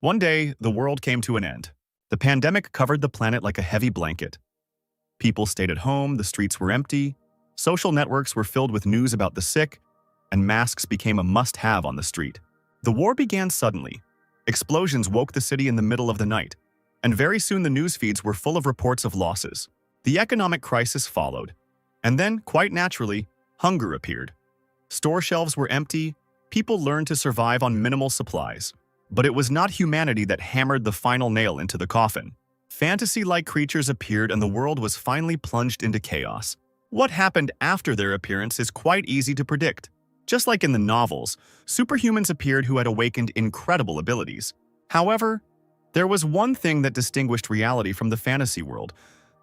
One day, the world came to an end. The pandemic covered the planet like a heavy blanket. People stayed at home, the streets were empty, social networks were filled with news about the sick, and masks became a must-have on the street. The war began suddenly. Explosions woke the city in the middle of the night, and very soon the news feeds were full of reports of losses. The economic crisis followed, and then, quite naturally, hunger appeared. Store shelves were empty, people learned to survive on minimal supplies. But it was not humanity that hammered the final nail into the coffin. Fantasy-like creatures appeared and the world was finally plunged into chaos. What happened after their appearance is quite easy to predict. Just like in the novels, superhumans appeared who had awakened incredible abilities. However, there was one thing that distinguished reality from the fantasy world.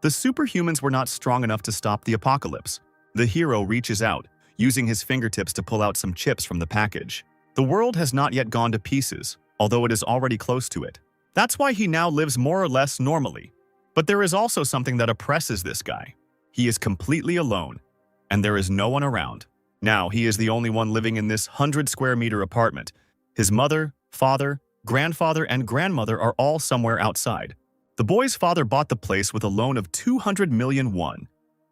The superhumans were not strong enough to stop the apocalypse. The hero reaches out, using his fingertips to pull out some chips from the package. The world has not yet gone to pieces, although it is already close to it. That's why he now lives more or less normally. But there is also something that oppresses this guy. He is completely alone, and there is no one around. Now, he is the only one living in this 100-square-meter apartment. His mother, father, grandfather, and grandmother are all somewhere outside. The boy's father bought the place with a loan of 200 million won,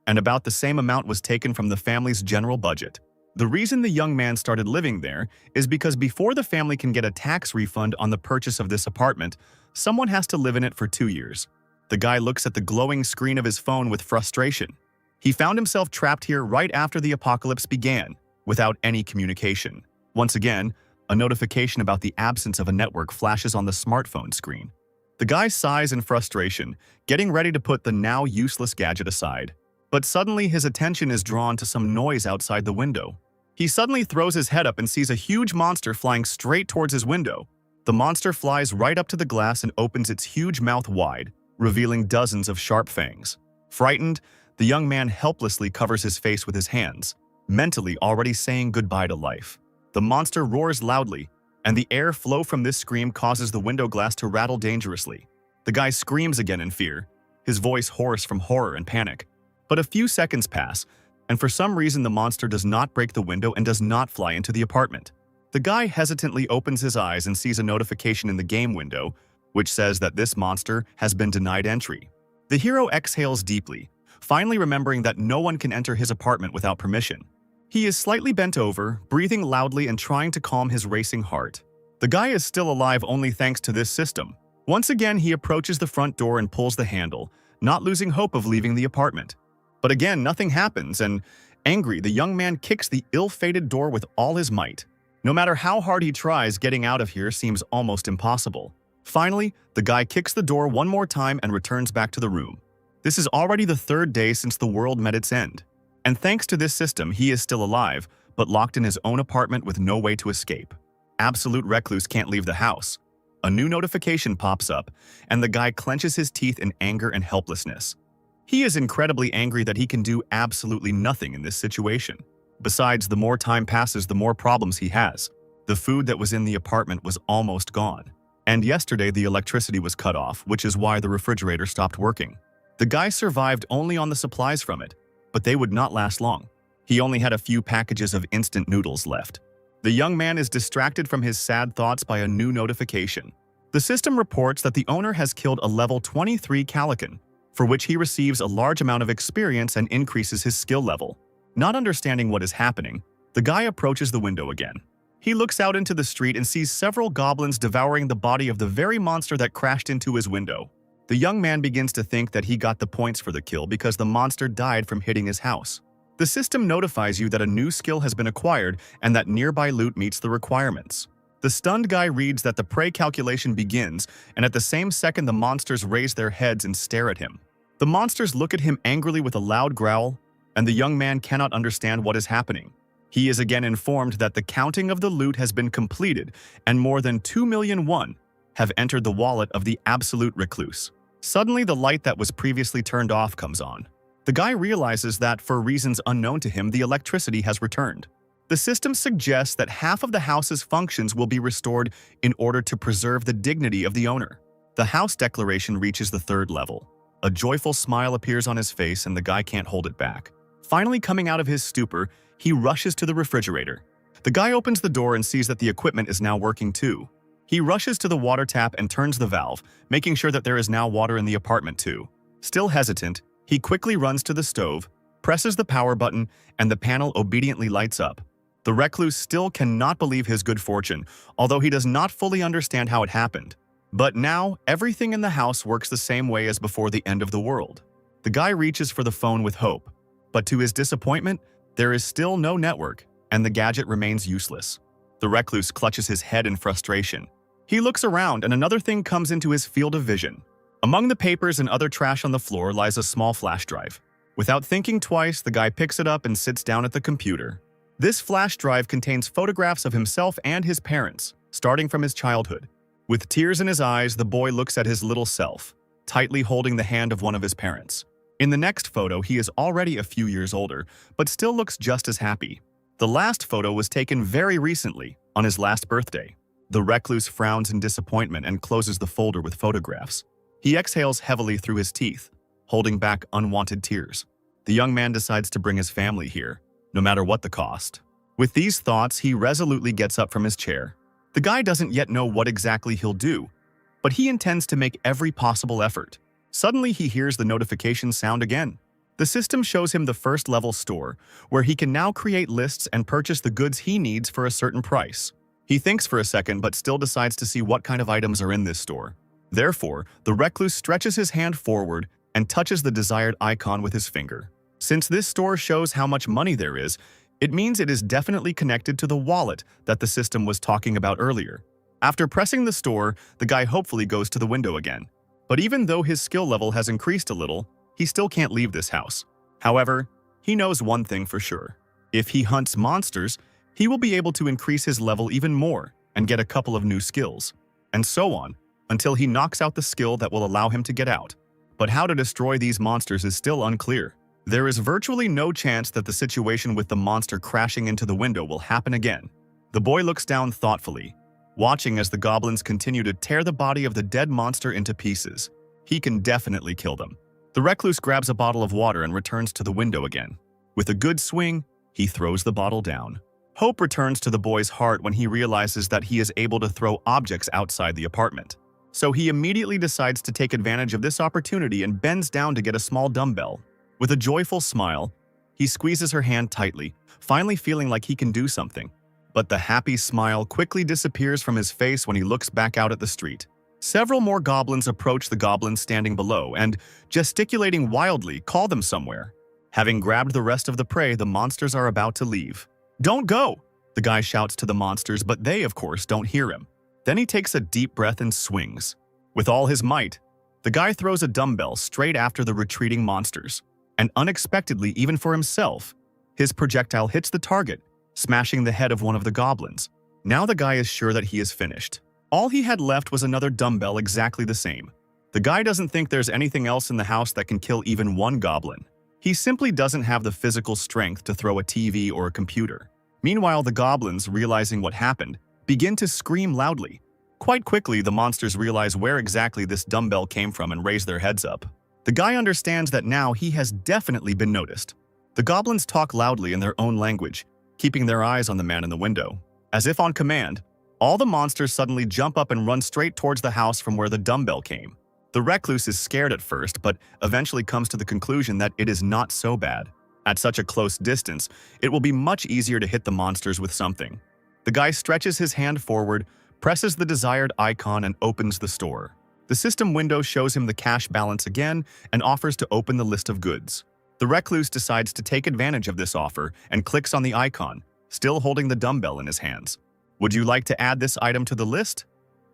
and about the same amount was taken from the family's general budget. The reason the young man started living there is because before the family can get a tax refund on the purchase of this apartment, someone has to live in it for 2 years. The guy looks at the glowing screen of his phone with frustration. He found himself trapped here right after the apocalypse began, without any communication. Once again, a notification about the absence of a network flashes on the smartphone screen. The guy sighs in frustration, getting ready to put the now useless gadget aside. But suddenly his attention is drawn to some noise outside the window. He suddenly throws his head up and sees a huge monster flying straight towards his window. The monster flies right up to the glass and opens its huge mouth wide, revealing dozens of sharp fangs. Frightened, the young man helplessly covers his face with his hands, mentally already saying goodbye to life. The monster roars loudly, and the air flow from this scream causes the window glass to rattle dangerously. The guy screams again in fear, his voice hoarse from horror and panic. But a few seconds pass, and for some reason the monster does not break the window and does not fly into the apartment. The guy hesitantly opens his eyes and sees a notification in the game window, which says that this monster has been denied entry. The hero exhales deeply, finally remembering that no one can enter his apartment without permission. He is slightly bent over, breathing loudly and trying to calm his racing heart. The guy is still alive only thanks to this system. Once again, he approaches the front door and pulls the handle, not losing hope of leaving the apartment. But again, nothing happens, and angry, the young man kicks the ill-fated door with all his might. No matter how hard he tries, getting out of here seems almost impossible. Finally, the guy kicks the door one more time and returns back to the room. This is already the 3rd day since the world met its end. And thanks to this system, he is still alive, but locked in his own apartment with no way to escape. Absolute recluse can't leave the house. A new notification pops up, and the guy clenches his teeth in anger and helplessness. He is incredibly angry that he can do absolutely nothing in this situation. Besides, the more time passes, the more problems he has. The food that was in the apartment was almost gone. And yesterday, the electricity was cut off, which is why the refrigerator stopped working. The guy survived only on the supplies from it, but they would not last long. He only had a few packages of instant noodles left. The young man is distracted from his sad thoughts by a new notification. The system reports that the owner has killed a level 23 Calican, for which he receives a large amount of experience and increases his skill level. Not understanding what is happening, the guy approaches the window again. He looks out into the street and sees several goblins devouring the body of the very monster that crashed into his window. The young man begins to think that he got the points for the kill because the monster died from hitting his house. The system notifies you that a new skill has been acquired and that nearby loot meets the requirements. The stunned guy reads that the prey calculation begins, and at the same second the monsters raise their heads and stare at him. The monsters look at him angrily with a loud growl, and the young man cannot understand what is happening. He is again informed that the counting of the loot has been completed, and more than 2 million won have entered the wallet of the absolute recluse. Suddenly, the light that was previously turned off comes on. The guy realizes that, for reasons unknown to him, the electricity has returned. The system suggests that half of the house's functions will be restored in order to preserve the dignity of the owner. The house declaration reaches the 3rd level. A joyful smile appears on his face and the guy can't hold it back. Finally coming out of his stupor, he rushes to the refrigerator. The guy opens the door and sees that the equipment is now working too. He rushes to the water tap and turns the valve, making sure that there is now water in the apartment too. Still hesitant, he quickly runs to the stove, presses the power button, and the panel obediently lights up. The recluse still cannot believe his good fortune, although he does not fully understand how it happened. But now, everything in the house works the same way as before the end of the world. The guy reaches for the phone with hope, but to his disappointment, there is still no network, and the gadget remains useless. The recluse clutches his head in frustration. He looks around, and another thing comes into his field of vision. Among the papers and other trash on the floor lies a small flash drive. Without thinking twice, the guy picks it up and sits down at the computer. This flash drive contains photographs of himself and his parents, starting from his childhood. With tears in his eyes, the boy looks at his little self, tightly holding the hand of one of his parents. In the next photo, he is already a few years older, but still looks just as happy. The last photo was taken very recently, on his last birthday. The recluse frowns in disappointment and closes the folder with photographs. He exhales heavily through his teeth, holding back unwanted tears. The young man decides to bring his family here, no matter what the cost. With these thoughts, he resolutely gets up from his chair. The guy doesn't yet know what exactly he'll do, but he intends to make every possible effort. Suddenly, he hears the notification sound again. The system shows him the first-level store, where he can now create lists and purchase the goods he needs for a certain price. He thinks for a second, but still decides to see what kind of items are in this store. Therefore, the recluse stretches his hand forward and touches the desired icon with his finger. Since this store shows how much money there is, it means it is definitely connected to the wallet that the system was talking about earlier. After pressing the store, the guy hopefully goes to the window again. But even though his skill level has increased a little, he still can't leave this house. However, he knows one thing for sure. If he hunts monsters, he will be able to increase his level even more and get a couple of new skills, and so on, until he knocks out the skill that will allow him to get out. But how to destroy these monsters is still unclear. There is virtually no chance that the situation with the monster crashing into the window will happen again. The boy looks down thoughtfully, watching as the goblins continue to tear the body of the dead monster into pieces. He can definitely kill them. The recluse grabs a bottle of water and returns to the window again. With a good swing, he throws the bottle down. Hope returns to the boy's heart when he realizes that he is able to throw objects outside the apartment. So he immediately decides to take advantage of this opportunity and bends down to get a small dumbbell. With a joyful smile, he squeezes her hand tightly, finally feeling like he can do something. But the happy smile quickly disappears from his face when he looks back out at the street. Several more goblins approach the goblins standing below and, gesticulating wildly, call them somewhere. Having grabbed the rest of the prey, the monsters are about to leave. "Don't go!" the guy shouts to the monsters, but they, of course, don't hear him. Then he takes a deep breath and swings. With all his might, the guy throws a dumbbell straight after the retreating monsters. And unexpectedly, even for himself, his projectile hits the target, smashing the head of one of the goblins. Now the guy is sure that he is finished. All he had left was another dumbbell exactly the same. The guy doesn't think there's anything else in the house that can kill even one goblin. He simply doesn't have the physical strength to throw a TV or a computer. Meanwhile, the goblins, realizing what happened, begin to scream loudly. Quite quickly, the monsters realize where exactly this dumbbell came from and raise their heads up. The guy understands that now he has definitely been noticed. The goblins talk loudly in their own language, keeping their eyes on the man in the window. As if on command, all the monsters suddenly jump up and run straight towards the house from where the dumbbell came. The recluse is scared at first, but eventually comes to the conclusion that it is not so bad. At such a close distance, it will be much easier to hit the monsters with something. The guy stretches his hand forward, presses the desired icon, and opens the store. The system window shows him the cash balance again and offers to open the list of goods. The recluse decides to take advantage of this offer and clicks on the icon, still holding the dumbbell in his hands. "Would you like to add this item to the list?"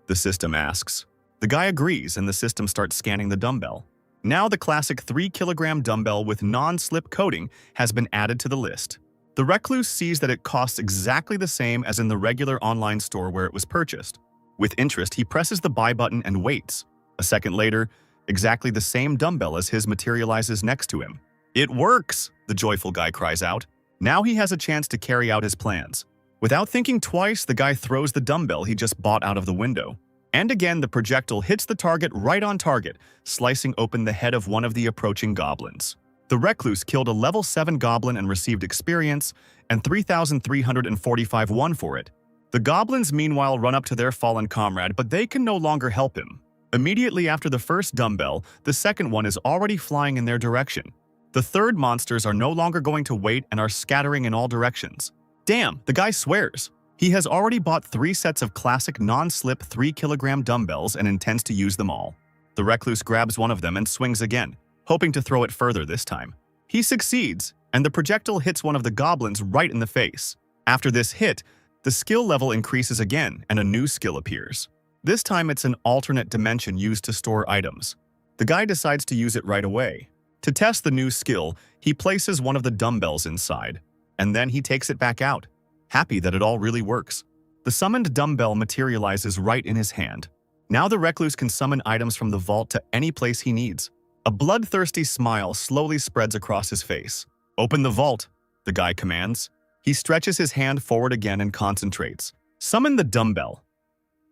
the system asks. The guy agrees and the system starts scanning the dumbbell. Now the classic 3-kilogram dumbbell with non-slip coating has been added to the list. The recluse sees that it costs exactly the same as in the regular online store where it was purchased. With interest, he presses the buy button and waits. A second later, exactly the same dumbbell as his materializes next to him. "It works!" the joyful guy cries out. Now he has a chance to carry out his plans. Without thinking twice, the guy throws the dumbbell he just bought out of the window. And again, the projectile hits the target right on target, slicing open the head of one of the approaching goblins. The recluse killed a level 7 goblin and received experience, and 3,345 won for it. The goblins meanwhile run up to their fallen comrade, but they can no longer help him. Immediately after the first dumbbell, the second one is already flying in their direction. The third monsters are no longer going to wait and are scattering in all directions. Damn, the guy swears. He has already bought 3 sets of classic non-slip 3-kilogram dumbbells and intends to use them all. The recluse grabs one of them and swings again, hoping to throw it further this time. He succeeds, and the projectile hits one of the goblins right in the face. After this hit, the skill level increases again and a new skill appears. This time it's an alternate dimension used to store items. The guy decides to use it right away. To test the new skill, he places one of the dumbbells inside, and then he takes it back out, happy that it all really works. The summoned dumbbell materializes right in his hand. Now the recluse can summon items from the vault to any place he needs. A bloodthirsty smile slowly spreads across his face. "Open the vault," the guy commands. He stretches his hand forward again and concentrates. "Summon the dumbbell."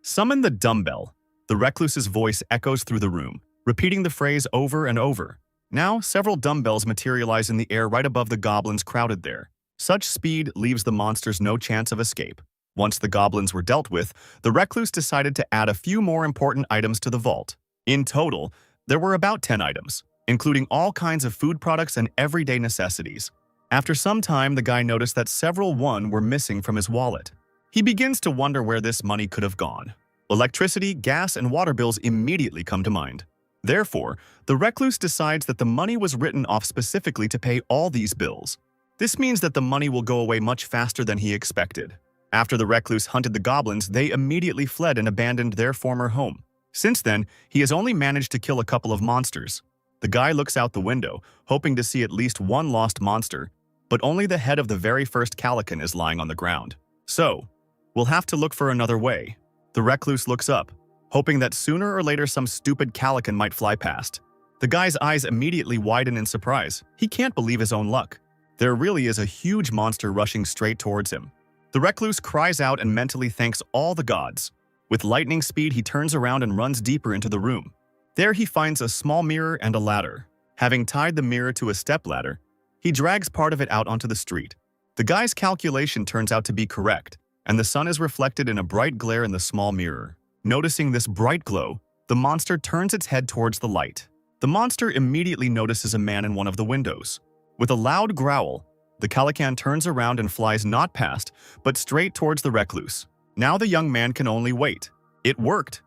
"Summon the dumbbell." The recluse's voice echoes through the room, repeating the phrase over and over. Now, several dumbbells materialize in the air right above the goblins crowded there. Such speed leaves the monsters no chance of escape. Once the goblins were dealt with, the recluse decided to add a few more important items to the vault. In total, there were about 10 items, including all kinds of food products and everyday necessities. After some time, the guy noticed that several were missing from his wallet. He begins to wonder where this money could have gone. Electricity, gas, and water bills immediately come to mind. Therefore, the recluse decides that the money was written off specifically to pay all these bills. This means that the money will go away much faster than he expected. After the recluse hunted the goblins, they immediately fled and abandoned their former home. Since then, he has only managed to kill a couple of monsters. The guy looks out the window, hoping to see at least one lost monster, but only the head of the very first calican is lying on the ground. So, we'll have to look for another way. The recluse looks up, hoping that sooner or later some stupid calican might fly past. The guy's eyes immediately widen in surprise. He can't believe his own luck. There really is a huge monster rushing straight towards him. The recluse cries out and mentally thanks all the gods. With lightning speed, he turns around and runs deeper into the room. There he finds a small mirror and a ladder. Having tied the mirror to a stepladder, he drags part of it out onto the street. The guy's calculation turns out to be correct, and the sun is reflected in a bright glare in the small mirror. Noticing this bright glow, the monster turns its head towards the light. The monster immediately notices a man in one of the windows. With a loud growl, the calican turns around and flies not past, but straight towards the recluse. Now the young man can only wait. It worked.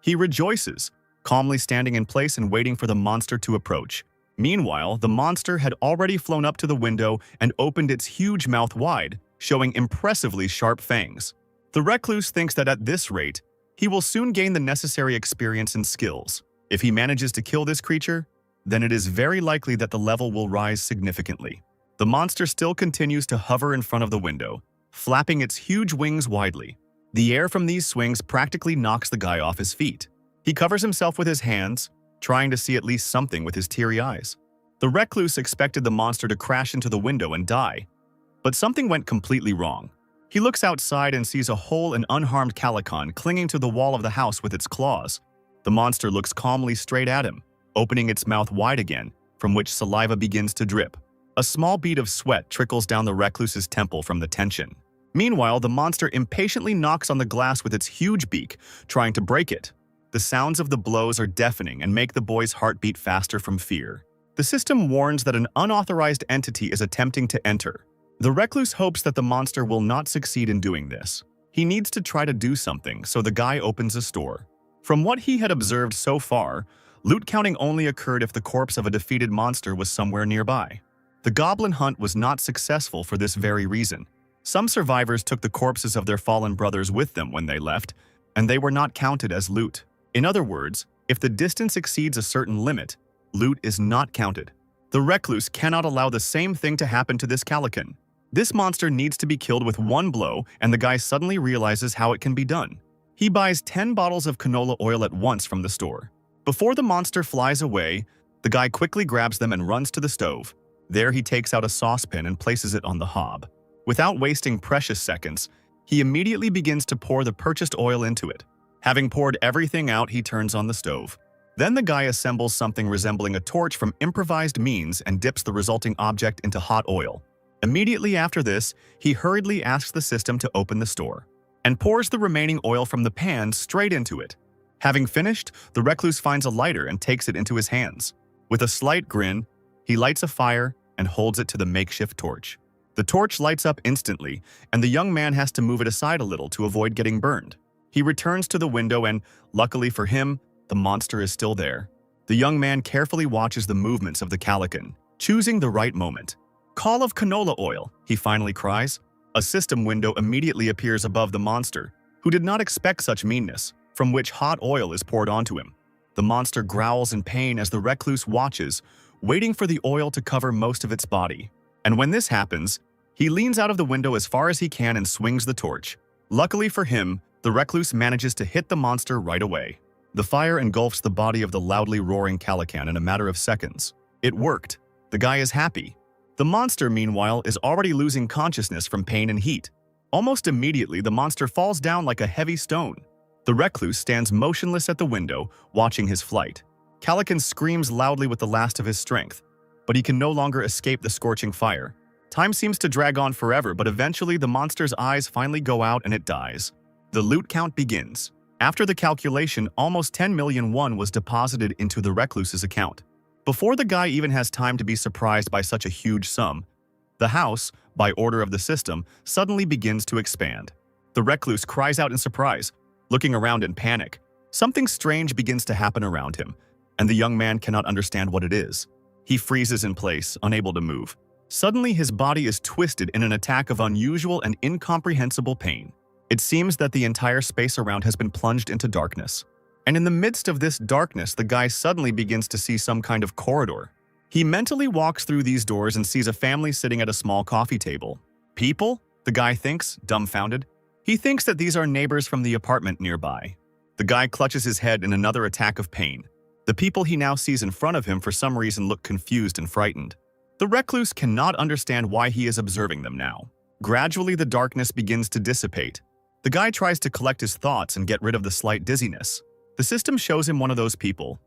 He rejoices, calmly standing in place and waiting for the monster to approach. Meanwhile, the monster had already flown up to the window and opened its huge mouth wide, showing impressively sharp fangs. The recluse thinks that at this rate, he will soon gain the necessary experience and skills. If he manages to kill this creature, then it is very likely that the level will rise significantly. The monster still continues to hover in front of the window, flapping its huge wings widely. The air from these swings practically knocks the guy off his feet. He covers himself with his hands, trying to see at least something with his teary eyes. The recluse expected the monster to crash into the window and die, but something went completely wrong. He looks outside and sees a whole and unharmed calican clinging to the wall of the house with its claws. The monster looks calmly straight at him, opening its mouth wide again, from which saliva begins to drip. A small bead of sweat trickles down the recluse's temple from the tension. Meanwhile, the monster impatiently knocks on the glass with its huge beak, trying to break it. The sounds of the blows are deafening and make the boy's heart beat faster from fear. The system warns that an unauthorized entity is attempting to enter. The recluse hopes that the monster will not succeed in doing this. He needs to try to do something, so the guy opens a store. From what he had observed so far, loot counting only occurred if the corpse of a defeated monster was somewhere nearby. The goblin hunt was not successful for this very reason. Some survivors took the corpses of their fallen brothers with them when they left, and they were not counted as loot. In other words, if the distance exceeds a certain limit, loot is not counted. The recluse cannot allow the same thing to happen to this calican. This monster needs to be killed with one blow, and the guy suddenly realizes how it can be done. He buys 10 bottles of canola oil at once from the store. Before the monster flies away, the guy quickly grabs them and runs to the stove. There he takes out a saucepan and places it on the hob. Without wasting precious seconds, he immediately begins to pour the purchased oil into it. Having poured everything out, he turns on the stove. Then the guy assembles something resembling a torch from improvised means and dips the resulting object into hot oil. Immediately after this, he hurriedly asks the system to open the store. and pours the remaining oil from the pan straight into it. Having finished, the recluse finds a lighter and takes it into his hands. With a slight grin, he lights a fire and holds it to the makeshift torch. The torch lights up instantly, and the young man has to move it aside a little to avoid getting burned. He returns to the window and, luckily for him, the monster is still there. The young man carefully watches the movements of the Calican, choosing the right moment. "Call of canola oil," he finally cries. A system window immediately appears above the monster, who did not expect such meanness, from which hot oil is poured onto him. The monster growls in pain as the recluse watches, waiting for the oil to cover most of its body. And when this happens, he leans out of the window as far as he can and swings the torch. Luckily for him, the recluse manages to hit the monster right away. The fire engulfs the body of the loudly roaring Calican in a matter of seconds. It worked. The guy is happy. The monster, meanwhile, is already losing consciousness from pain and heat. Almost immediately, the monster falls down like a heavy stone. The recluse stands motionless at the window, watching his flight. Calican screams loudly with the last of his strength, but he can no longer escape the scorching fire. Time seems to drag on forever, but eventually the monster's eyes finally go out and it dies. The loot count begins. After the calculation, almost 10 million won was deposited into the recluse's account. Before the guy even has time to be surprised by such a huge sum, the house, by order of the system, suddenly begins to expand. The recluse cries out in surprise, looking around in panic. Something strange begins to happen around him, and the young man cannot understand what it is. He freezes in place, unable to move. Suddenly, his body is twisted in an attack of unusual and incomprehensible pain. It seems that the entire space around has been plunged into darkness. And in the midst of this darkness, the guy suddenly begins to see some kind of corridor. He mentally walks through these doors and sees a family sitting at a small coffee table. People? The guy thinks, dumbfounded. He thinks that these are neighbors from the apartment nearby. The guy clutches his head in another attack of pain. The people he now sees in front of him for some reason look confused and frightened. The recluse cannot understand why he is observing them now. Gradually, the darkness begins to dissipate. The guy tries to collect his thoughts and get rid of the slight dizziness. The system shows him one of those people,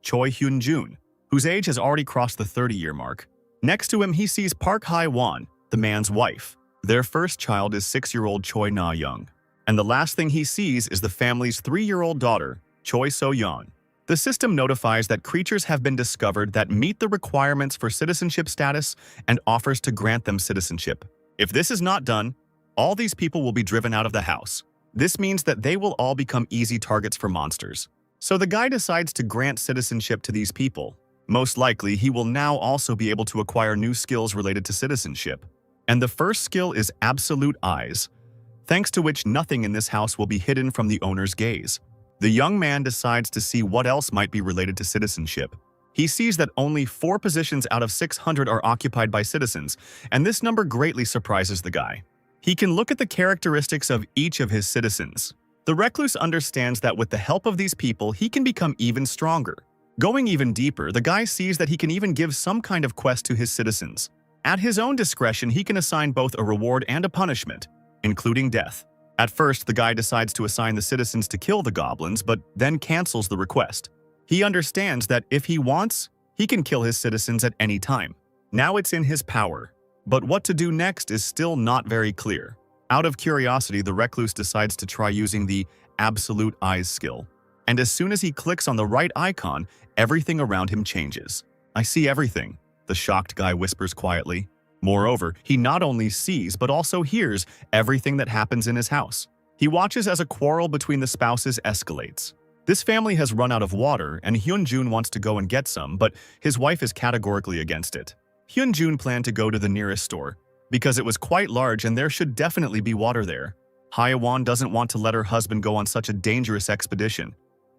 Choi Hyun-jun, whose age has already crossed the 30-year mark. Next to him, he sees Park Hae-won, the man's wife. Their first child is 6-year-old Choi Na-young. And the last thing he sees is the family's 3-year-old daughter, Choi So-yeon. The system notifies that creatures have been discovered that meet the requirements for citizenship status and offers to grant them citizenship. If this is not done, all these people will be driven out of the house. This means that they will all become easy targets for monsters. So the guy decides to grant citizenship to these people. Most likely, he will now also be able to acquire new skills related to citizenship. And the first skill is Absolute Eyes, thanks to which nothing in this house will be hidden from the owner's gaze. The young man decides to see what else might be related to citizenship. He sees that only 4 positions out of 600 are occupied by citizens, and this number greatly surprises the guy. He can look at the characteristics of each of his citizens. The recluse understands that with the help of these people, he can become even stronger. Going even deeper, the guy sees that he can even give some kind of quest to his citizens. At his own discretion, he can assign both a reward and a punishment, including death. At first, the guy decides to assign the citizens to kill the goblins, but then cancels the request. He understands that if he wants, he can kill his citizens at any time. Now it's in his power. But what to do next is still not very clear. Out of curiosity, the recluse decides to try using the Absolute Eyes skill. And as soon as he clicks on the right icon, everything around him changes. "I see everything," the shocked guy whispers quietly. Moreover, he not only sees but also hears everything that happens in his house. He watches as a quarrel between the spouses escalates. This family has run out of water, and Hyun-jun wants to go and get some, but his wife is categorically against it. Hyun-jun planned to go to the nearest store, because it was quite large and there should definitely be water there. Hae-won doesn't want to let her husband go on such a dangerous expedition.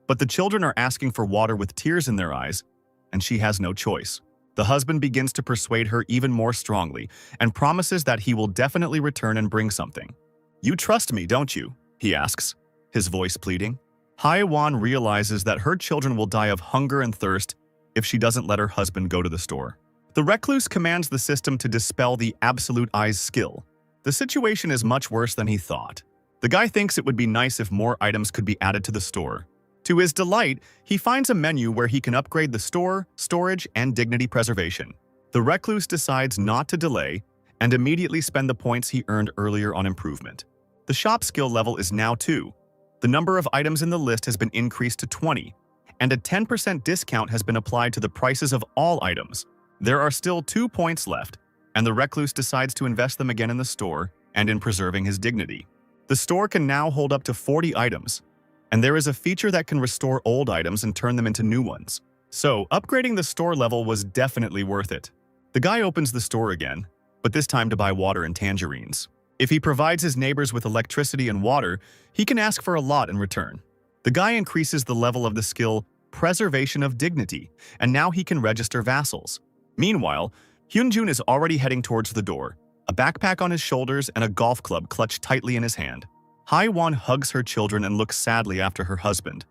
But the children are asking for water with tears in their eyes, and she has no choice. The husband begins to persuade her even more strongly, and promises that he will definitely return and bring something. "You trust me, don't you?" he asks, his voice pleading. Hae-won realizes that her children will die of hunger and thirst if she doesn't let her husband go to the store. The recluse commands the system to dispel the Absolute Eyes skill. The situation is much worse than he thought. The guy thinks it would be nice if more items could be added to the store. To his delight, he finds a menu where he can upgrade the store, storage, and dignity preservation. The recluse decides not to delay and immediately spend the points he earned earlier on improvement. The shop skill level is now 2. The number of items in the list has been increased to 20, and a 10% discount has been applied to the prices of all items. There are still 2 points left, and the recluse decides to invest them again in the store and in preserving his dignity. The store can now hold up to 40 items, and there is a feature that can restore old items and turn them into new ones. So, upgrading the store level was definitely worth it. The guy opens the store again, but this time to buy water and tangerines. If he provides his neighbors with electricity and water, he can ask for a lot in return. The guy increases the level of the skill Preservation of Dignity, and now he can register vassals. Meanwhile, Hyunjun is already heading towards the door, a backpack on his shoulders and a golf club clutched tightly in his hand. Haewon hugs her children and looks sadly after her husband,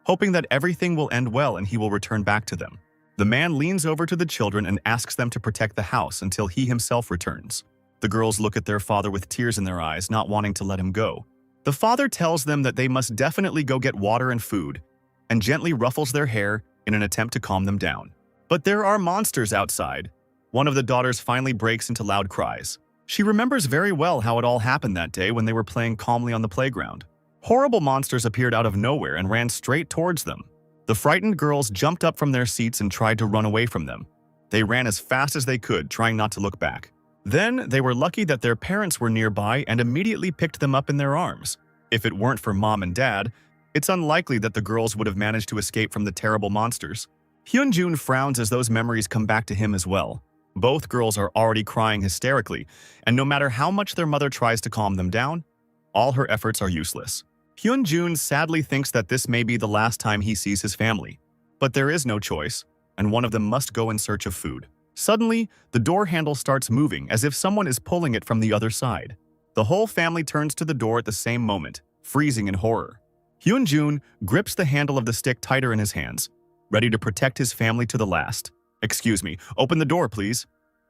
hoping that everything will end well and he will return back to them. The man leans over to the children and asks them to protect the house until he himself returns. The girls look at their father with tears in their eyes, not wanting to let him go. The father tells them that they must definitely go get water and food, and gently ruffles their hair in an attempt to calm them down. But there are monsters outside. One of the daughters finally breaks into loud cries. She remembers very well how it all happened that day when they were playing calmly on the playground. Horrible monsters appeared out of nowhere and ran straight towards them. The frightened girls jumped up from their seats and tried to run away from them. They ran as fast as they could, trying not to look back. Then, they were lucky that their parents were nearby and immediately picked them up in their arms. If it weren't for mom and dad, it's unlikely that the girls would have managed to escape from the terrible monsters. Hyunjun frowns as those memories come back to him as well. Both girls are already crying hysterically, and no matter how much their mother tries to calm them down, all her efforts are useless. Hyunjun sadly thinks that this may be the last time he sees his family. But there is no choice, and one of them must go in search of food. Suddenly, the door handle starts moving as if someone is pulling it from the other side. The whole family turns to the door at the same moment, freezing in horror. Hyunjun grips the handle of the stick tighter in his hands, ready to protect his family to the last. "Excuse me, open the door, please,"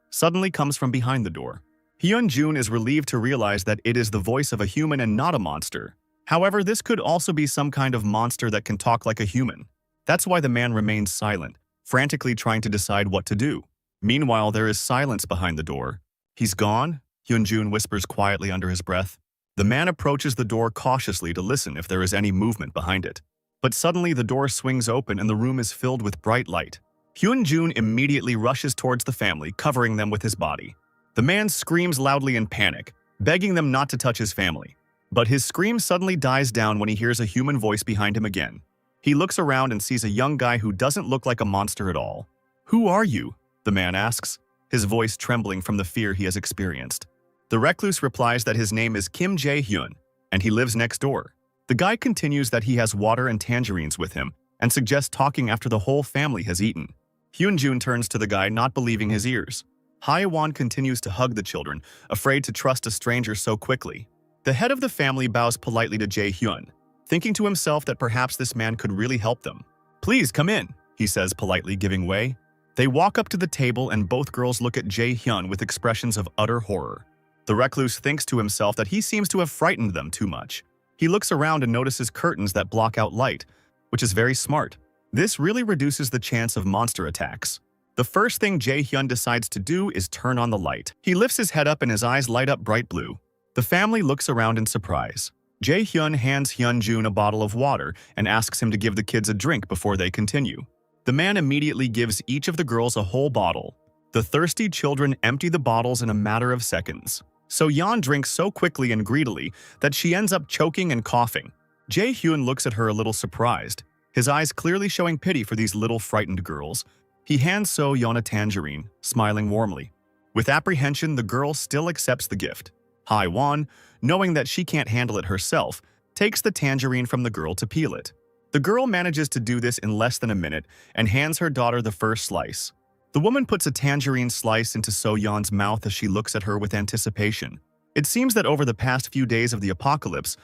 suddenly comes from behind the door. Hyunjun is relieved to realize that it is the voice of a human and not a monster. However, this could also be some kind of monster that can talk like a human. That's why the man remains silent, frantically trying to decide what to do. Meanwhile, there is silence behind the door. "He's gone?" Hyunjun whispers quietly under his breath. The man approaches the door cautiously to listen if there is any movement behind it. But suddenly the door swings open and the room is filled with bright light. Hyunjun immediately rushes towards the family, covering them with his body. The man screams loudly in panic, begging them not to touch his family. But his scream suddenly dies down when he hears a human voice behind him again. He looks around and sees a young guy who doesn't look like a monster at all. "Who are you?" the man asks, his voice trembling from the fear he has experienced. The recluse replies that his name is Kim Jae-hyun, and he lives next door. The guy continues that he has water and tangerines with him, and suggests talking after the whole family has eaten. Hyunjun turns to the guy, not believing his ears. Haewon continues to hug the children, afraid to trust a stranger so quickly. The head of the family bows politely to Jae-hyun, thinking to himself that perhaps this man could really help them. "Please come in," he says politely, giving way. They walk up to the table and both girls look at Jae-hyun with expressions of utter horror. The recluse thinks to himself that he seems to have frightened them too much. He looks around and notices curtains that block out light, which is very smart. This really reduces the chance of monster attacks. The first thing Jae-hyun decides to do is turn on the light. He lifts his head up and his eyes light up bright blue. The family looks around in surprise. Jae-hyun hands Hyunjun a bottle of water and asks him to give the kids a drink before they continue. The man immediately gives each of the girls a whole bottle. The thirsty children empty the bottles in a matter of seconds. So Yeon drinks so quickly and greedily that she ends up choking and coughing. Jae-hyun looks at her a little surprised, his eyes clearly showing pity for these little frightened girls. He hands So-yeon a tangerine, smiling warmly. With apprehension, the girl still accepts the gift. Haewon, knowing that she can't handle it herself, takes the tangerine from the girl to peel it. The girl manages to do this in less than a minute and hands her daughter the first slice. The woman puts a tangerine slice into So-yeon's mouth as she looks at her with anticipation. It seems that over the past few days of the apocalypse,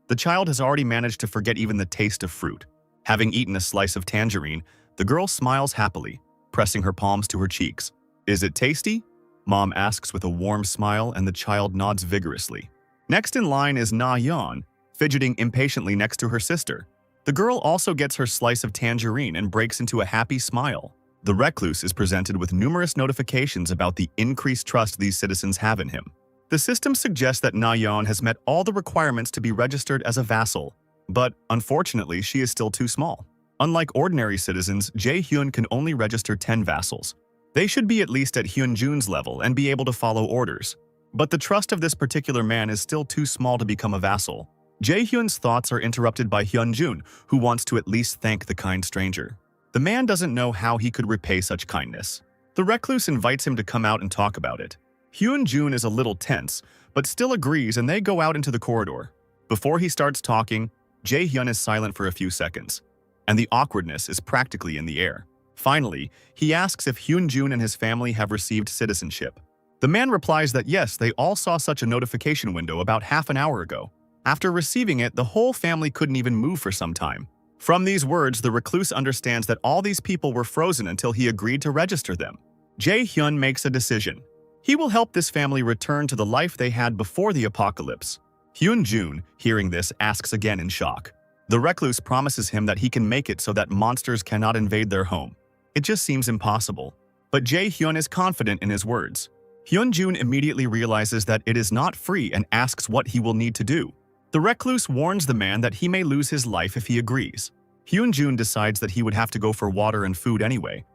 the child has already managed to forget even the taste of fruit. Having eaten a slice of tangerine, the girl smiles happily, pressing her palms to her cheeks. "Is it tasty?" Mom asks with a warm smile, and the child nods vigorously. Next in line is Na-yeon, fidgeting impatiently next to her sister. The girl also gets her slice of tangerine and breaks into a happy smile. The recluse is presented with numerous notifications about the increased trust these citizens have in him. The system suggests that Na-yeon has met all the requirements to be registered as a vassal, but unfortunately, she is still too small. Unlike ordinary citizens, Jae-hyun can only register 10 vassals. They should be at least at Hyun-jun's level and be able to follow orders. But the trust of this particular man is still too small to become a vassal. Jae-hyun's thoughts are interrupted by Hyun-jun, who wants to at least thank the kind stranger. The man doesn't know how he could repay such kindness. The recluse invites him to come out and talk about it. Hyun-jun is a little tense, but still agrees, and they go out into the corridor. Before he starts talking, Jae-hyun is silent for a few seconds, and the awkwardness is practically in the air. Finally, he asks if Hyun-jun and his family have received citizenship. The man replies that yes, they all saw such a notification window about half an hour ago. After receiving it, the whole family couldn't even move for some time. From these words, the recluse understands that all these people were frozen until he agreed to register them. Jae-hyun makes a decision. He will help this family return to the life they had before the apocalypse. Hyun-jun, hearing this, asks again in shock. The recluse promises him that he can make it so that monsters cannot invade their home. It just seems impossible. But Jae-hyun is confident in his words. Hyun-jun immediately realizes that it is not free and asks what he will need to do. The recluse warns the man that he may lose his life if he agrees. Hyun-jun decides that he would have to go for water and food anyway,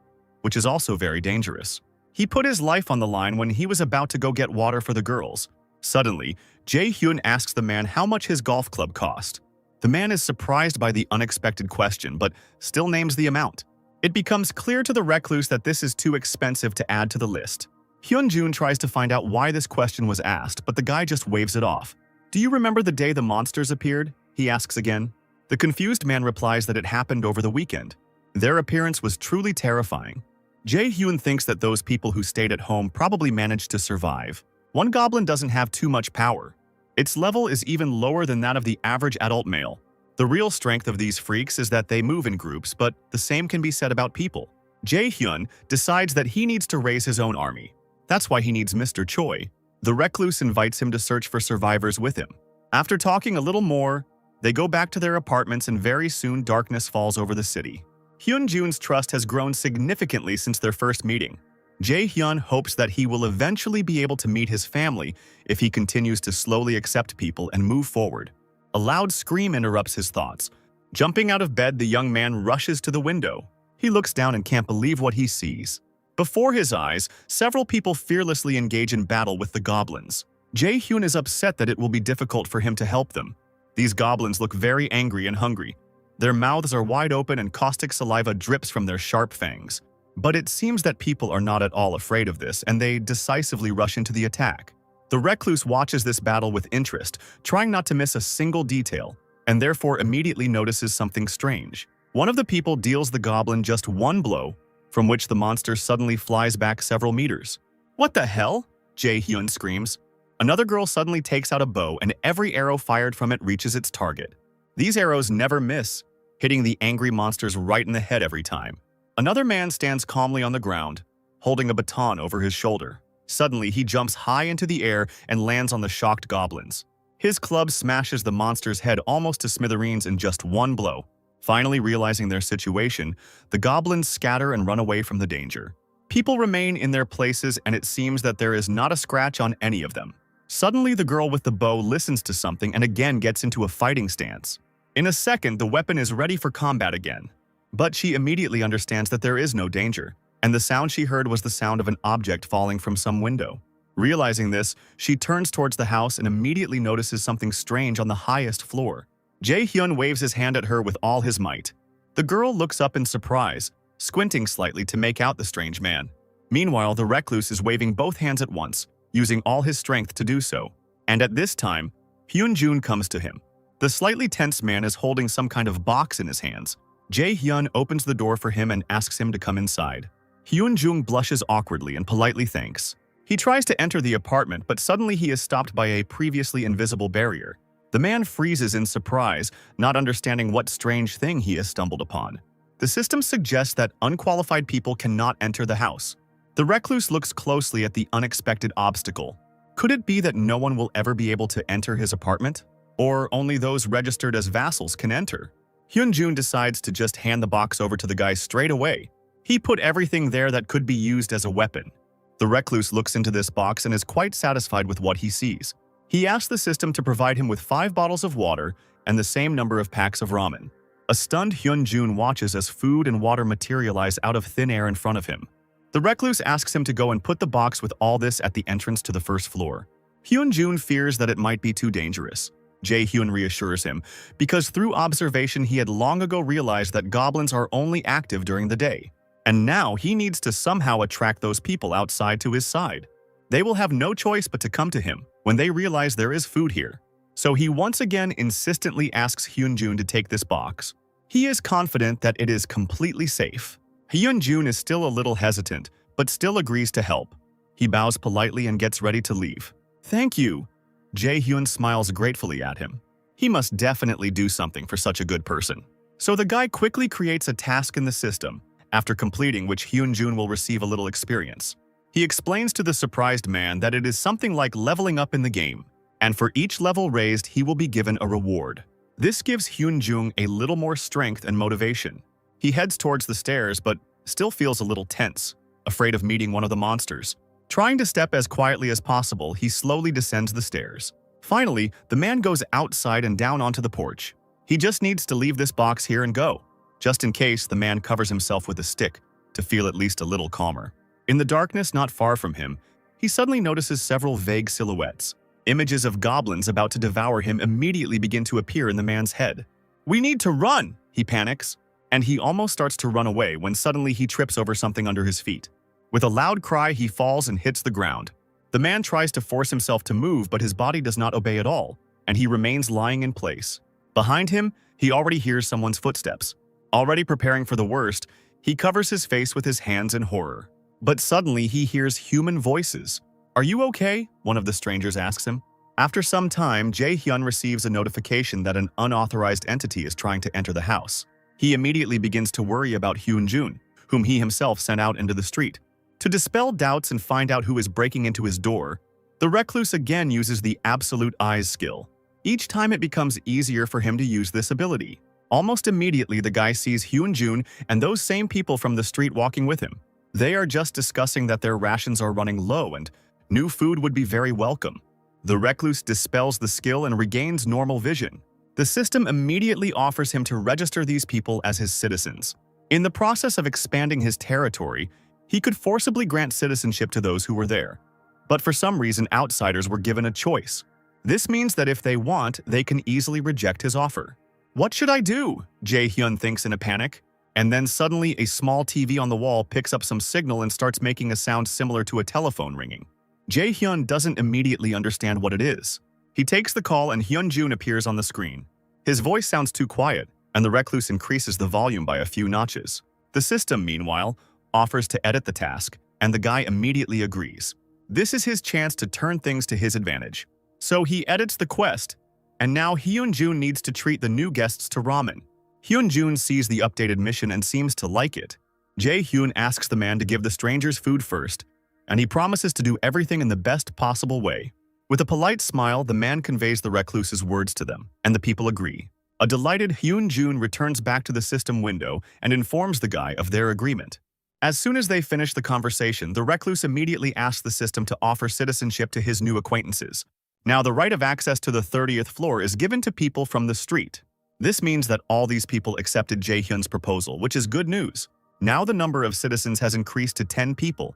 which is also very dangerous. He put his life on the line when he was about to go get water for the girls. Suddenly, Jae-hyun asks the man how much his golf club cost. The man is surprised by the unexpected question, but still names the amount. It becomes clear to the recluse that this is too expensive to add to the list. Hyun-jun tries to find out why this question was asked, but the guy just waves it off. "Do you remember the day the monsters appeared?" he asks again. The confused man replies that it happened over the weekend. Their appearance was truly terrifying. Jae-hyun thinks that those people who stayed at home probably managed to survive. One goblin doesn't have too much power. Its level is even lower than that of the average adult male. The real strength of these freaks is that they move in groups, but the same can be said about people. Jae-hyun decides that he needs to raise his own army. That's why he needs Mr. Choi. The recluse invites him to search for survivors with him. After talking a little more, they go back to their apartments, and very soon darkness falls over the city. Hyun-jun's trust has grown significantly since their first meeting. Jae-hyun hopes that he will eventually be able to meet his family if he continues to slowly accept people and move forward. A loud scream interrupts his thoughts. Jumping out of bed, the young man rushes to the window. He looks down and can't believe what he sees. Before his eyes, several people fearlessly engage in battle with the goblins. Jae-hyun is upset that it will be difficult for him to help them. These goblins look very angry and hungry. Their mouths are wide open and caustic saliva drips from their sharp fangs. But it seems that people are not at all afraid of this, and they decisively rush into the attack. The recluse watches this battle with interest, trying not to miss a single detail, and therefore immediately notices something strange. One of the people deals the goblin just one blow, from which the monster suddenly flies back several meters. "What the hell?" Jae-hyun screams. Another girl suddenly takes out a bow, and every arrow fired from it reaches its target. These arrows never miss, hitting the angry monsters right in the head every time. Another man stands calmly on the ground, holding a baton over his shoulder. Suddenly, he jumps high into the air and lands on the shocked goblins. His club smashes the monster's head almost to smithereens in just one blow. Finally realizing their situation, the goblins scatter and run away from the danger. People remain in their places, and it seems that there is not a scratch on any of them. Suddenly, the girl with the bow listens to something and again gets into a fighting stance. In a second, the weapon is ready for combat again. But she immediately understands that there is no danger, and the sound she heard was the sound of an object falling from some window. Realizing this, she turns towards the house and immediately notices something strange on the highest floor. Jae-hyun waves his hand at her with all his might. The girl looks up in surprise, squinting slightly to make out the strange man. Meanwhile, the recluse is waving both hands at once, using all his strength to do so. And at this time, Hyun-jun comes to him. The slightly tense man is holding some kind of box in his hands. Jae-hyun opens the door for him and asks him to come inside. Hyun-jun blushes awkwardly and politely thanks. He tries to enter the apartment, but suddenly he is stopped by a previously invisible barrier. The man freezes in surprise, not understanding what strange thing he has stumbled upon. The system suggests that unqualified people cannot enter the house. The recluse looks closely at the unexpected obstacle. Could it be that no one will ever be able to enter his apartment? Or only those registered as vassals can enter? Hyun-jun decides to just hand the box over to the guy straight away. He put everything there that could be used as a weapon. The recluse looks into this box and is quite satisfied with what he sees. He asks the system to provide him with 5 bottles of water and the same number of packs of ramen. A stunned Hyun-jun watches as food and water materialize out of thin air in front of him. The recluse asks him to go and put the box with all this at the entrance to the first floor. Hyun-jun fears that it might be too dangerous. Jae-hyun reassures him, because through observation he had long ago realized that goblins are only active during the day. And now he needs to somehow attract those people outside to his side. They will have no choice but to come to him when they realize there is food here. So he once again insistently asks Hyun-jun to take this box. He is confident that it is completely safe. Hyun-jun is still a little hesitant, but still agrees to help. He bows politely and gets ready to leave. "Thank you." Jae-hyun smiles gratefully at him. He must definitely do something for such a good person. So the guy quickly creates a task in the system, after completing which Hyun-jun will receive a little experience. He explains to the surprised man that it is something like leveling up in the game, and for each level raised he will be given a reward. This gives Hyun-jun a little more strength and motivation. He heads towards the stairs but still feels a little tense, afraid of meeting one of the monsters. Trying to step as quietly as possible, he slowly descends the stairs. Finally, the man goes outside and down onto the porch. He just needs to leave this box here and go. Just in case, the man covers himself with a stick to feel at least a little calmer. In the darkness not far from him, he suddenly notices several vague silhouettes. Images of goblins about to devour him immediately begin to appear in the man's head. "We need to run!" he panics, and he almost starts to run away when suddenly he trips over something under his feet. With a loud cry, he falls and hits the ground. The man tries to force himself to move, but his body does not obey at all, and he remains lying in place. Behind him, he already hears someone's footsteps. Already preparing for the worst, he covers his face with his hands in horror. But suddenly he hears human voices. "Are you okay?" one of the strangers asks him. After some time, Jae-hyun receives a notification that an unauthorized entity is trying to enter the house. He immediately begins to worry about Hyun-jun, whom he himself sent out into the street. To dispel doubts and find out who is breaking into his door, the recluse again uses the absolute eyes skill. Each time it becomes easier for him to use this ability. Almost immediately, the guy sees Hyun-jun and those same people from the street walking with him. They are just discussing that their rations are running low and new food would be very welcome. The recluse dispels the skill and regains normal vision. The system immediately offers him to register these people as his citizens. In the process of expanding his territory, he could forcibly grant citizenship to those who were there. But for some reason, outsiders were given a choice. This means that if they want, they can easily reject his offer. "What should I do?" Jae-hyun thinks in a panic. And then suddenly a small TV on the wall picks up some signal and starts making a sound similar to a telephone ringing. Jae-hyun doesn't immediately understand what it is. He takes the call and Hyun-jun appears on the screen. His voice sounds too quiet, and the recluse increases the volume by a few notches. The system, meanwhile, offers to edit the task, and the guy immediately agrees. This is his chance to turn things to his advantage. So he edits the quest, and now Hyun-jun needs to treat the new guests to ramen. Hyun-jun sees the updated mission and seems to like it. Jae-hyun asks the man to give the strangers food first, and he promises to do everything in the best possible way. With a polite smile, the man conveys the recluse's words to them, and the people agree. A delighted Hyun-jun returns back to the system window and informs the guy of their agreement. As soon as they finish the conversation, the recluse immediately asks the system to offer citizenship to his new acquaintances. Now the right of access to the 30th floor is given to people from the street. This means that all these people accepted Jae-hyun's proposal, which is good news. Now the number of citizens has increased to 10 people,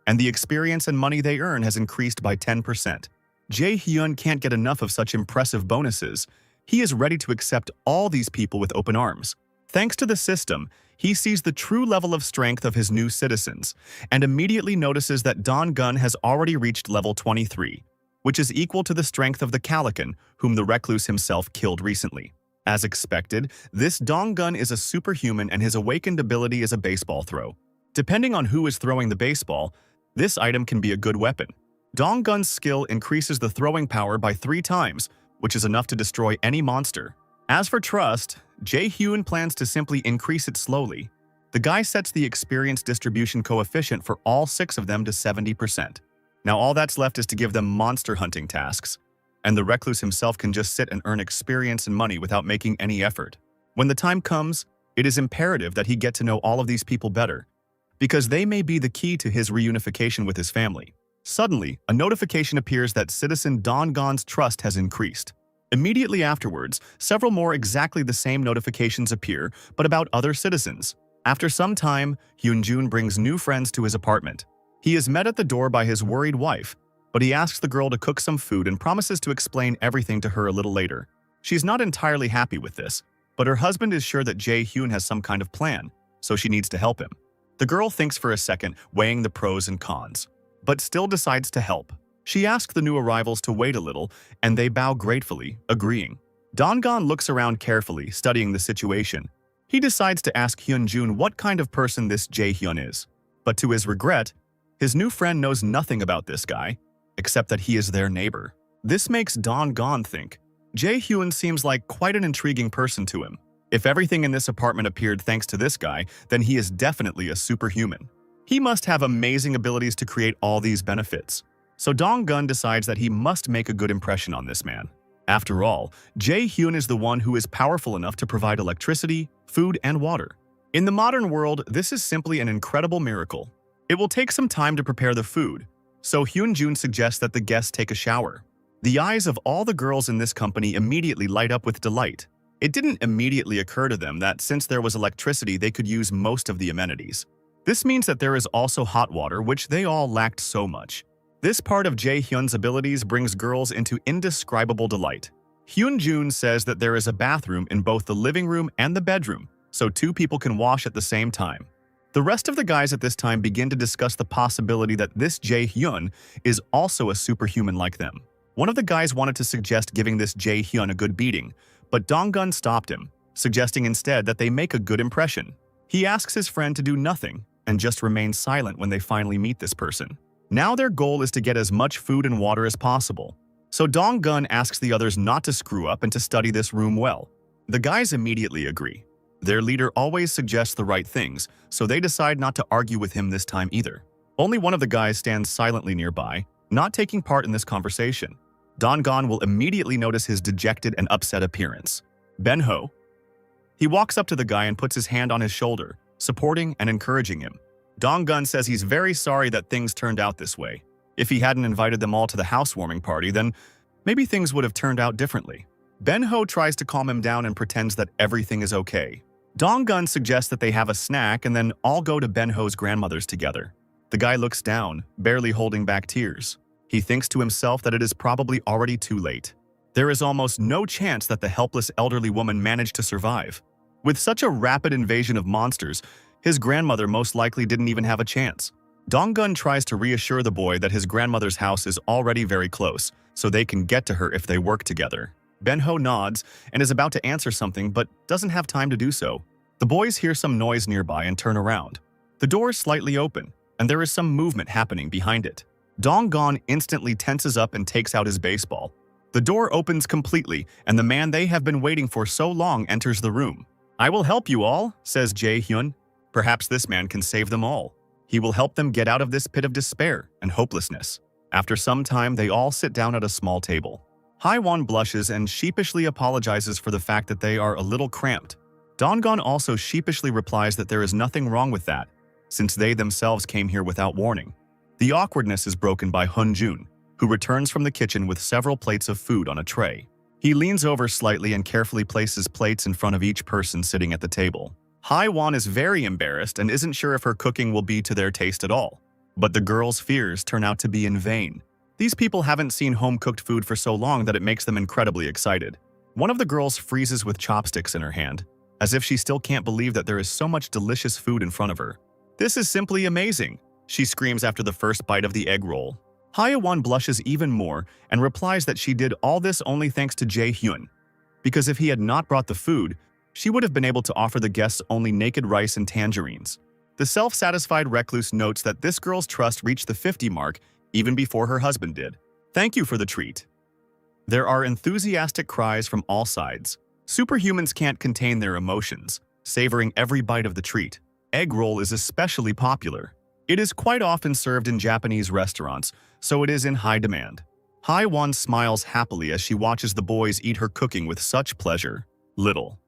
and the experience and money they earn has increased by 10%. Jae-hyun can't get enough of such impressive bonuses. He is ready to accept all these people with open arms. Thanks to the system, he sees the true level of strength of his new citizens, and immediately notices that Dong-gun has already reached level 23, which is equal to the strength of the Calican, whom the recluse himself killed recently. As expected, this Dong-gun is a superhuman and his awakened ability is a baseball throw. Depending on who is throwing the baseball, this item can be a good weapon. Dong-gun's skill increases the throwing power by 3 times, which is enough to destroy any monster. As for trust, Jae-hyun plans to simply increase it slowly. The guy sets the experience distribution coefficient for all 6 of them to 70%. Now all that's left is to give them monster hunting tasks, and the recluse himself can just sit and earn experience and money without making any effort. When the time comes, it is imperative that he get to know all of these people better. because they may be the key to his reunification with his family. Suddenly, a notification appears that citizen Dongon's trust has increased. Immediately afterwards, several more exactly the same notifications appear, but about other citizens. After some time, Hyunjun brings new friends to his apartment. He is met at the door by his worried wife, but he asks the girl to cook some food and promises to explain everything to her a little later. She's not entirely happy with this, but her husband is sure that Jae-hyun has some kind of plan, so she needs to help him. The girl thinks for a second, weighing the pros and cons, but still decides to help. She asks the new arrivals to wait a little, and they bow gratefully, agreeing. Dongon looks around carefully, studying the situation. He decides to ask Hyunjun what kind of person this Jae-hyun is. But to his regret, his new friend knows nothing about this guy, except that he is their neighbor. This makes Dongon think, Jae-hyun seems like quite an intriguing person to him. If everything in this apartment appeared thanks to this guy, then he is definitely a superhuman. He must have amazing abilities to create all these benefits. So Dongun decides that he must make a good impression on this man. After all, Jae-hyun is the one who is powerful enough to provide electricity, food, and water. In the modern world, this is simply an incredible miracle. It will take some time to prepare the food, so Hyunjun suggests that the guests take a shower. The eyes of all the girls in this company immediately light up with delight. It didn't immediately occur to them that since there was electricity, they could use most of the amenities. This means that there is also hot water, which they all lacked so much. This part of Jae-hyun's abilities brings girls into indescribable delight. Hyunjun says that there is a bathroom in both the living room and the bedroom, so two people can wash at the same time. The rest of the guys at this time begin to discuss the possibility that this Jae-hyun is also a superhuman like them. One of the guys wanted to suggest giving this Jae-hyun a good beating, but Dongun stopped him, suggesting instead that they make a good impression. He asks his friend to do nothing and just remain silent when they finally meet this person. Now their goal is to get as much food and water as possible. So Dongun asks the others not to screw up and to study this room well. The guys immediately agree. Their leader always suggests the right things, so they decide not to argue with him this time either. Only one of the guys stands silently nearby, not taking part in this conversation. Dongun will immediately notice his dejected and upset appearance. Benho. He walks up to the guy and puts his hand on his shoulder, supporting and encouraging him. Dongun says he's very sorry that things turned out this way. If he hadn't invited them all to the housewarming party, then maybe things would have turned out differently. Benho tries to calm him down and pretends that everything is okay. Dongun suggests that they have a snack and then all go to Benho's grandmother's together. The guy looks down, barely holding back tears. He thinks to himself that it is probably already too late. There is almost no chance that the helpless elderly woman managed to survive. With such a rapid invasion of monsters, his grandmother most likely didn't even have a chance. Dongun tries to reassure the boy that his grandmother's house is already very close, so they can get to her if they work together. Benho nods and is about to answer something but doesn't have time to do so. The boys hear some noise nearby and turn around. The door is slightly open, and there is some movement happening behind it. Dongun instantly tenses up and takes out his baseball. The door opens completely, and the man they have been waiting for so long enters the room. "I will help you all," says Jae-hyun. Perhaps this man can save them all. He will help them get out of this pit of despair and hopelessness. After some time, they all sit down at a small table. Haiwon blushes and sheepishly apologizes for the fact that they are a little cramped. Dongun also sheepishly replies that there is nothing wrong with that, since they themselves came here without warning. The awkwardness is broken by Hyunjun, who returns from the kitchen with several plates of food on a tray. He leans over slightly and carefully places plates in front of each person sitting at the table. Haiwon is very embarrassed and isn't sure if her cooking will be to their taste at all. But the girls' fears turn out to be in vain. These people haven't seen home-cooked food for so long that it makes them incredibly excited. One of the girls freezes with chopsticks in her hand, as if she still can't believe that there is so much delicious food in front of her. "This is simply amazing," she screams after the first bite of the egg roll. Haiwon blushes even more and replies that she did all this only thanks to Jae-hyun, because if he had not brought the food, she would have been able to offer the guests only naked rice and tangerines. The self-satisfied recluse notes that this girl's trust reached the 50 mark even before her husband did. "Thank you for the treat." There are enthusiastic cries from all sides. Superhumans can't contain their emotions, savoring every bite of the treat. Egg roll is especially popular. It is quite often served in Japanese restaurants, so it is in high demand. Haiwon smiles happily as she watches the boys eat her cooking with such pleasure. Little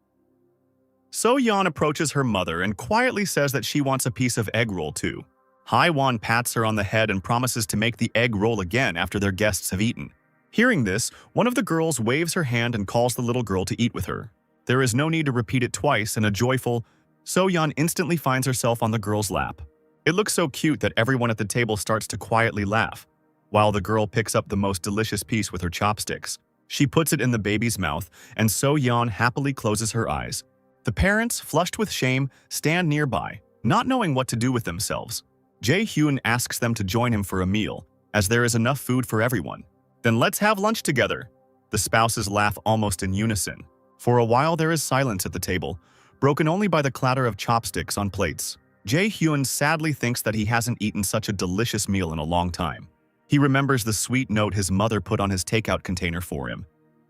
So-yeon approaches her mother and quietly says that she wants a piece of egg roll too. Haewon pats her on the head and promises to make the egg roll again after their guests have eaten. Hearing this, one of the girls waves her hand and calls the little girl to eat with her. There is no need to repeat it twice, and a joyful So-yeon instantly finds herself on the girl's lap. It looks so cute that everyone at the table starts to quietly laugh, while the girl picks up the most delicious piece with her chopsticks. She puts it in the baby's mouth, and So-yeon happily closes her eyes. The parents, flushed with shame, stand nearby, not knowing what to do with themselves. Jae-hyun asks them to join him for a meal, as there is enough food for everyone. Then let's have lunch together. The spouses laugh almost in unison. For a while there is silence at the table, broken only by the clatter of chopsticks on plates. Jae-hyun sadly thinks that he hasn't eaten such a delicious meal in a long time. He remembers the sweet note his mother put on his takeout container for him,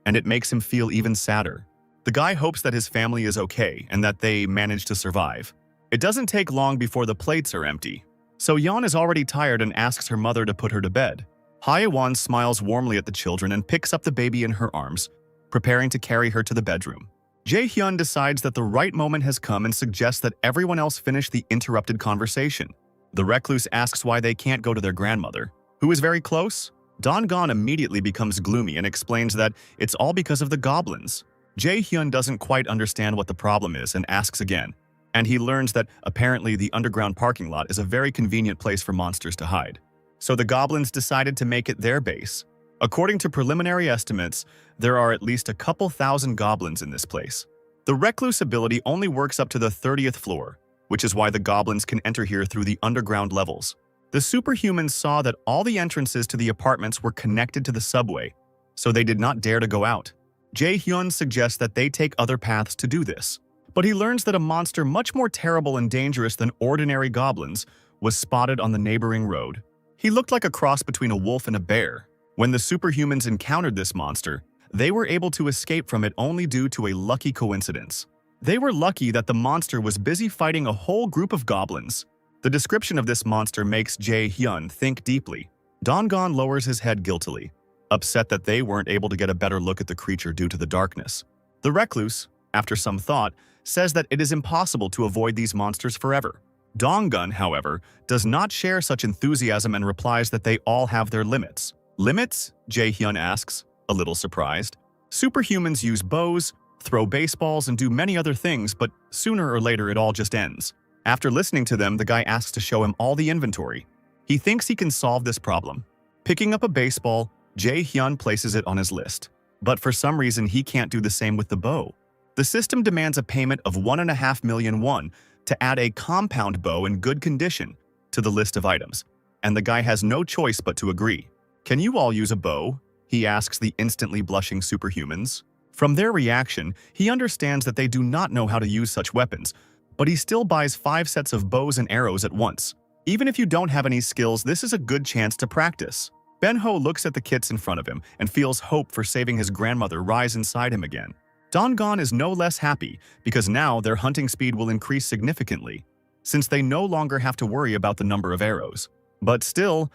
and it makes him feel even sadder. The guy hopes that his family is okay and that they manage to survive. It doesn't take long before the plates are empty. So-yeon is already tired and asks her mother to put her to bed. Haewon smiles warmly at the children and picks up the baby in her arms, preparing to carry her to the bedroom. Jae-hyun decides that the right moment has come and suggests that everyone else finish the interrupted conversation. The recluse asks why they can't go to their grandmother, who is very close. Dong-gon immediately becomes gloomy and explains that it's all because of the goblins. Jae-hyun doesn't quite understand what the problem is and asks again, and he learns that apparently the underground parking lot is a very convenient place for monsters to hide. So the goblins decided to make it their base. According to preliminary estimates, there are at least a couple thousand goblins in this place. The recluse ability only works up to the 30th floor, which is why the goblins can enter here through the underground levels. The superhumans saw that all the entrances to the apartments were connected to the subway, so they did not dare to go out. Jae-hyun suggests that they take other paths to do this, but he learns that a monster much more terrible and dangerous than ordinary goblins was spotted on the neighboring road. He looked like a cross between a wolf and a bear. When the superhumans encountered this monster, they were able to escape from it only due to a lucky coincidence. They were lucky that the monster was busy fighting a whole group of goblins. The description of this monster makes Jae-hyun think deeply. Dong-gon lowers his head guiltily, upset that they weren't able to get a better look at the creature due to the darkness. The recluse, after some thought, says that it is impossible to avoid these monsters forever. Dong-gon, however, does not share such enthusiasm and replies that they all have their limits. Limits? Jae-hyun asks, a little surprised. Superhumans use bows, throw baseballs, and do many other things, but sooner or later it all just ends. After listening to them, the guy asks to show him all the inventory. He thinks he can solve this problem. Picking up a baseball, Jae-hyun places it on his list. But for some reason, he can't do the same with the bow. The system demands a payment of 1.5 million won to add a compound bow in good condition to the list of items, and the guy has no choice but to agree. "Can you all use a bow?" he asks the instantly blushing superhumans. From their reaction, he understands that they do not know how to use such weapons, but he still buys 5 sets of bows and arrows at once. Even if you don't have any skills, this is a good chance to practice. Ben-ho looks at the kits in front of him and feels hope for saving his grandmother rise inside him again. Dong-gon is no less happy because now their hunting speed will increase significantly, since they no longer have to worry about the number of arrows. But still,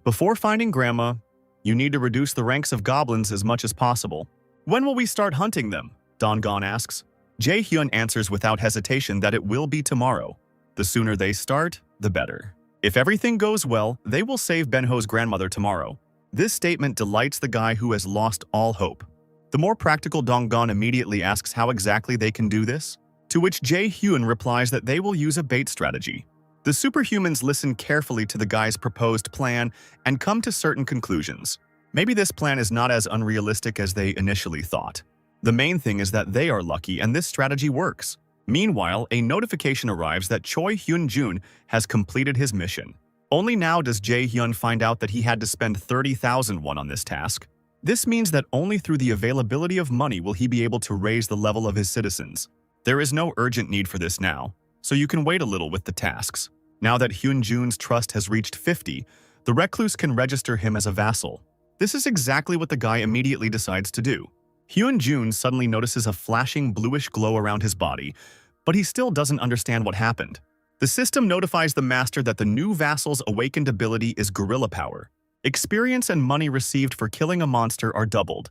before finding Grandma, you need to reduce the ranks of goblins as much as possible. "When will we start hunting them?" Dong-gon asks. Jae-hyun answers without hesitation that it will be tomorrow. The sooner they start, the better. If everything goes well, they will save Ben-ho's grandmother tomorrow. This statement delights the guy who has lost all hope. The more practical Dong-gon immediately asks how exactly they can do this, to which Jae-hyun replies that they will use a bait strategy. The superhumans listen carefully to the guy's proposed plan and come to certain conclusions. Maybe this plan is not as unrealistic as they initially thought. The main thing is that they are lucky and this strategy works. Meanwhile, a notification arrives that Choi Hyun-jun has completed his mission. Only now does Jae-hyun find out that he had to spend 30,000 won on this task. This means that only through the availability of money will he be able to raise the level of his citizens. There is no urgent need for this now, so you can wait a little with the tasks. Now that Hyun-jun's trust has reached 50, the recluse can register him as a vassal. This is exactly what the guy immediately decides to do. Hyun-jun suddenly notices a flashing bluish glow around his body, but he still doesn't understand what happened. The system notifies the master that the new vassal's awakened ability is Gorilla Power. Experience and money received for killing a monster are doubled,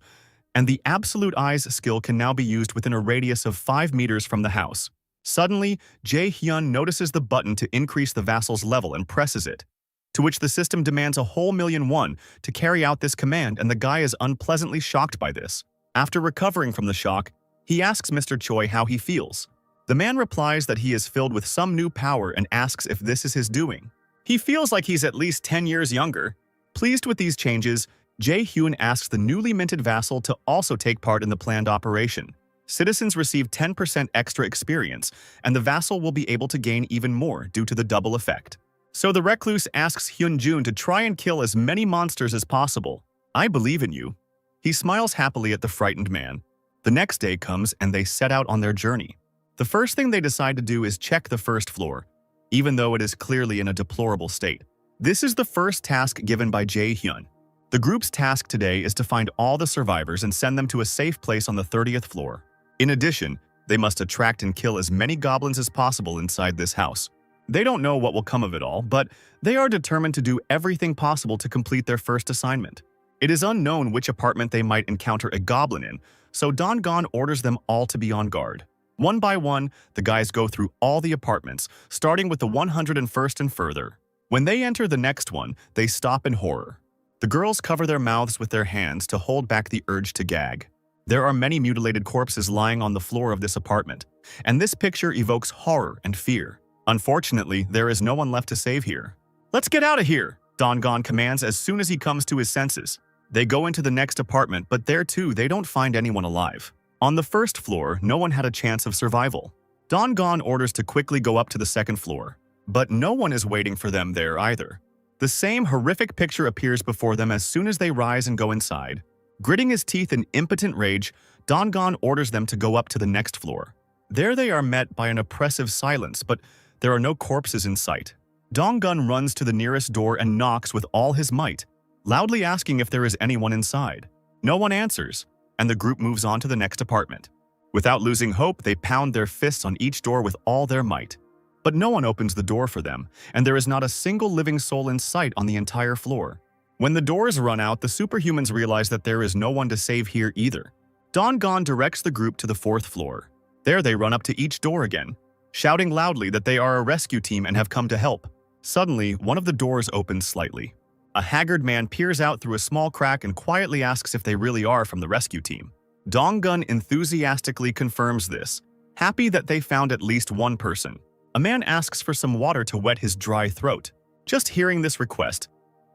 and the Absolute Eyes skill can now be used within a radius of 5 meters from the house. Suddenly, Jae-hyun notices the button to increase the vassal's level and presses it, to which the system demands a whole million won to carry out this command, and the guy is unpleasantly shocked by this. After recovering from the shock, he asks Mr. Choi how he feels. The man replies that he is filled with some new power and asks if this is his doing. He feels like he's at least 10 years younger. Pleased with these changes, Jae-hyun asks the newly minted vassal to also take part in the planned operation. Citizens receive 10% extra experience, and the vassal will be able to gain even more due to the double effect. So the recluse asks Hyun-jun to try and kill as many monsters as possible. I believe in you. He smiles happily at the frightened man. The next day comes and they set out on their journey. The first thing they decide to do is check the first floor, even though it is clearly in a deplorable state. This is the first task given by Jae-hyun. The group's task today is to find all the survivors and send them to a safe place on the 30th floor. In addition, they must attract and kill as many goblins as possible inside this house. They don't know what will come of it all, but they are determined to do everything possible to complete their first assignment. It is unknown which apartment they might encounter a goblin in, so Don-gon orders them all to be on guard. One by one, the guys go through all the apartments, starting with the 101st and further. When they enter the next one, they stop in horror. The girls cover their mouths with their hands to hold back the urge to gag. There are many mutilated corpses lying on the floor of this apartment, and this picture evokes horror and fear. Unfortunately, there is no one left to save here. "Let's get out of here," Don-gon commands as soon as he comes to his senses. They go into the next apartment, but there too they don't find anyone alive. On the first floor, no one had a chance of survival. Don-gon orders to quickly go up to the second floor, but no one is waiting for them there either. The same horrific picture appears before them as soon as they rise and go inside. Gritting his teeth in impotent rage, Don-gon orders them to go up to the next floor. There they are met by an oppressive silence, but there are no corpses in sight. Don-gon runs to the nearest door and knocks with all his might, loudly asking if there is anyone inside. No one answers, and the group moves on to the next apartment. Without losing hope, they pound their fists on each door with all their might. But no one opens the door for them, and there is not a single living soul in sight on the entire floor. When the doors run out, the superhumans realize that there is no one to save here either. Don-gon directs the group to the 4th floor. There they run up to each door again, shouting loudly that they are a rescue team and have come to help. Suddenly, one of the doors opens slightly. A haggard man peers out through a small crack and quietly asks if they really are from the rescue team. Don-gon enthusiastically confirms this, happy that they found at least one person. A man asks for some water to wet his dry throat. Just hearing this request,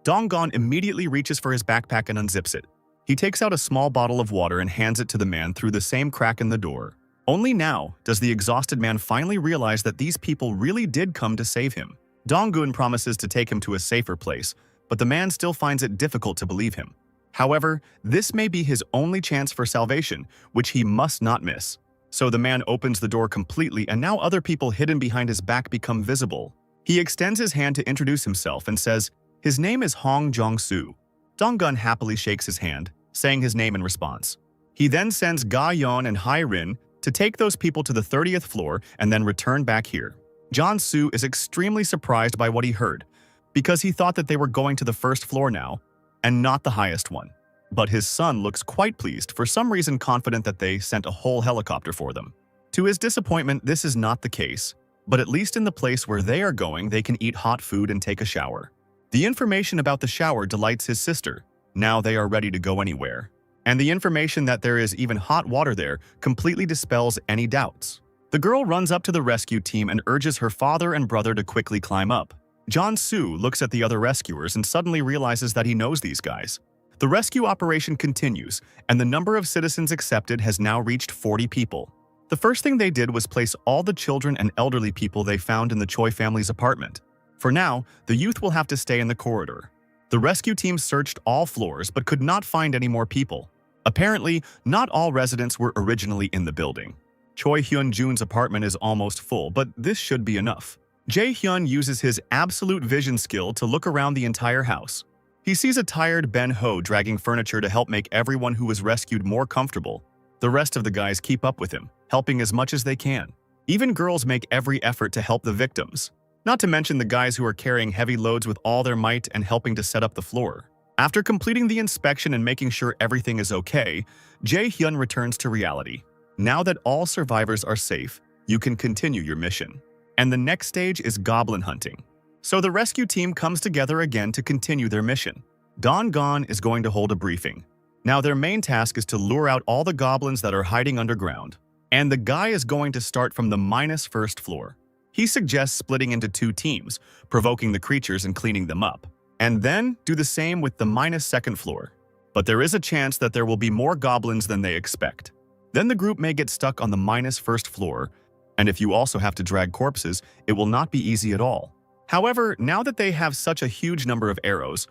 Don-gon immediately reaches for his backpack and unzips it. He takes out a small bottle of water and hands it to the man through the same crack in the door. Only now does the exhausted man finally realize that these people really did come to save him. Dong-gun promises to take him to a safer place, but the man still finds it difficult to believe him. However, this may be his only chance for salvation, which he must not miss. So the man opens the door completely, and now other people hidden behind his back become visible. He extends his hand to introduce himself and says, his name is Hong Jong-soo. Dong-gun happily shakes his hand, saying his name in response. He then sends Ga-yeon and Hai-rin to take those people to the 30th floor and then return back here. Jong-soo is extremely surprised by what he heard, because he thought that they were going to the 1st floor now, and not the highest one. But his son looks quite pleased, for some reason confident that they sent a whole helicopter for them. To his disappointment, this is not the case, but at least in the place where they are going, they can eat hot food and take a shower. The information about the shower delights his sister. Now they are ready to go anywhere. And the information that there is even hot water there completely dispels any doubts. The girl runs up to the rescue team and urges her father and brother to quickly climb up. Jong-soo looks at the other rescuers and suddenly realizes that he knows these guys. The rescue operation continues, and the number of citizens accepted has now reached 40 people. The first thing they did was place all the children and elderly people they found in the Choi family's apartment. For now, the youth will have to stay in the corridor. The rescue team searched all floors but could not find any more people. Apparently, not all residents were originally in the building. Choi Hyun-jun's apartment is almost full, but this should be enough. Jae-hyun uses his absolute vision skill to look around the entire house. He sees a tired Ben-ho dragging furniture to help make everyone who was rescued more comfortable. The rest of the guys keep up with him, helping as much as they can. Even girls make every effort to help the victims. Not to mention the guys who are carrying heavy loads with all their might and helping to set up the floor. After completing the inspection and making sure everything is okay, Jae-hyun returns to reality. Now that all survivors are safe, you can continue your mission. And the next stage is goblin hunting. So the rescue team comes together again to continue their mission. Gon is going to hold a briefing. Now their main task is to lure out all the goblins that are hiding underground. And the guy is going to start from the -1st floor. He suggests splitting into 2 teams, provoking the creatures and cleaning them up. And then do the same with the -2nd floor. But there is a chance that there will be more goblins than they expect. Then the group may get stuck on the -1st floor, and if you also have to drag corpses, it will not be easy at all. However, now that they have such a huge number of arrows,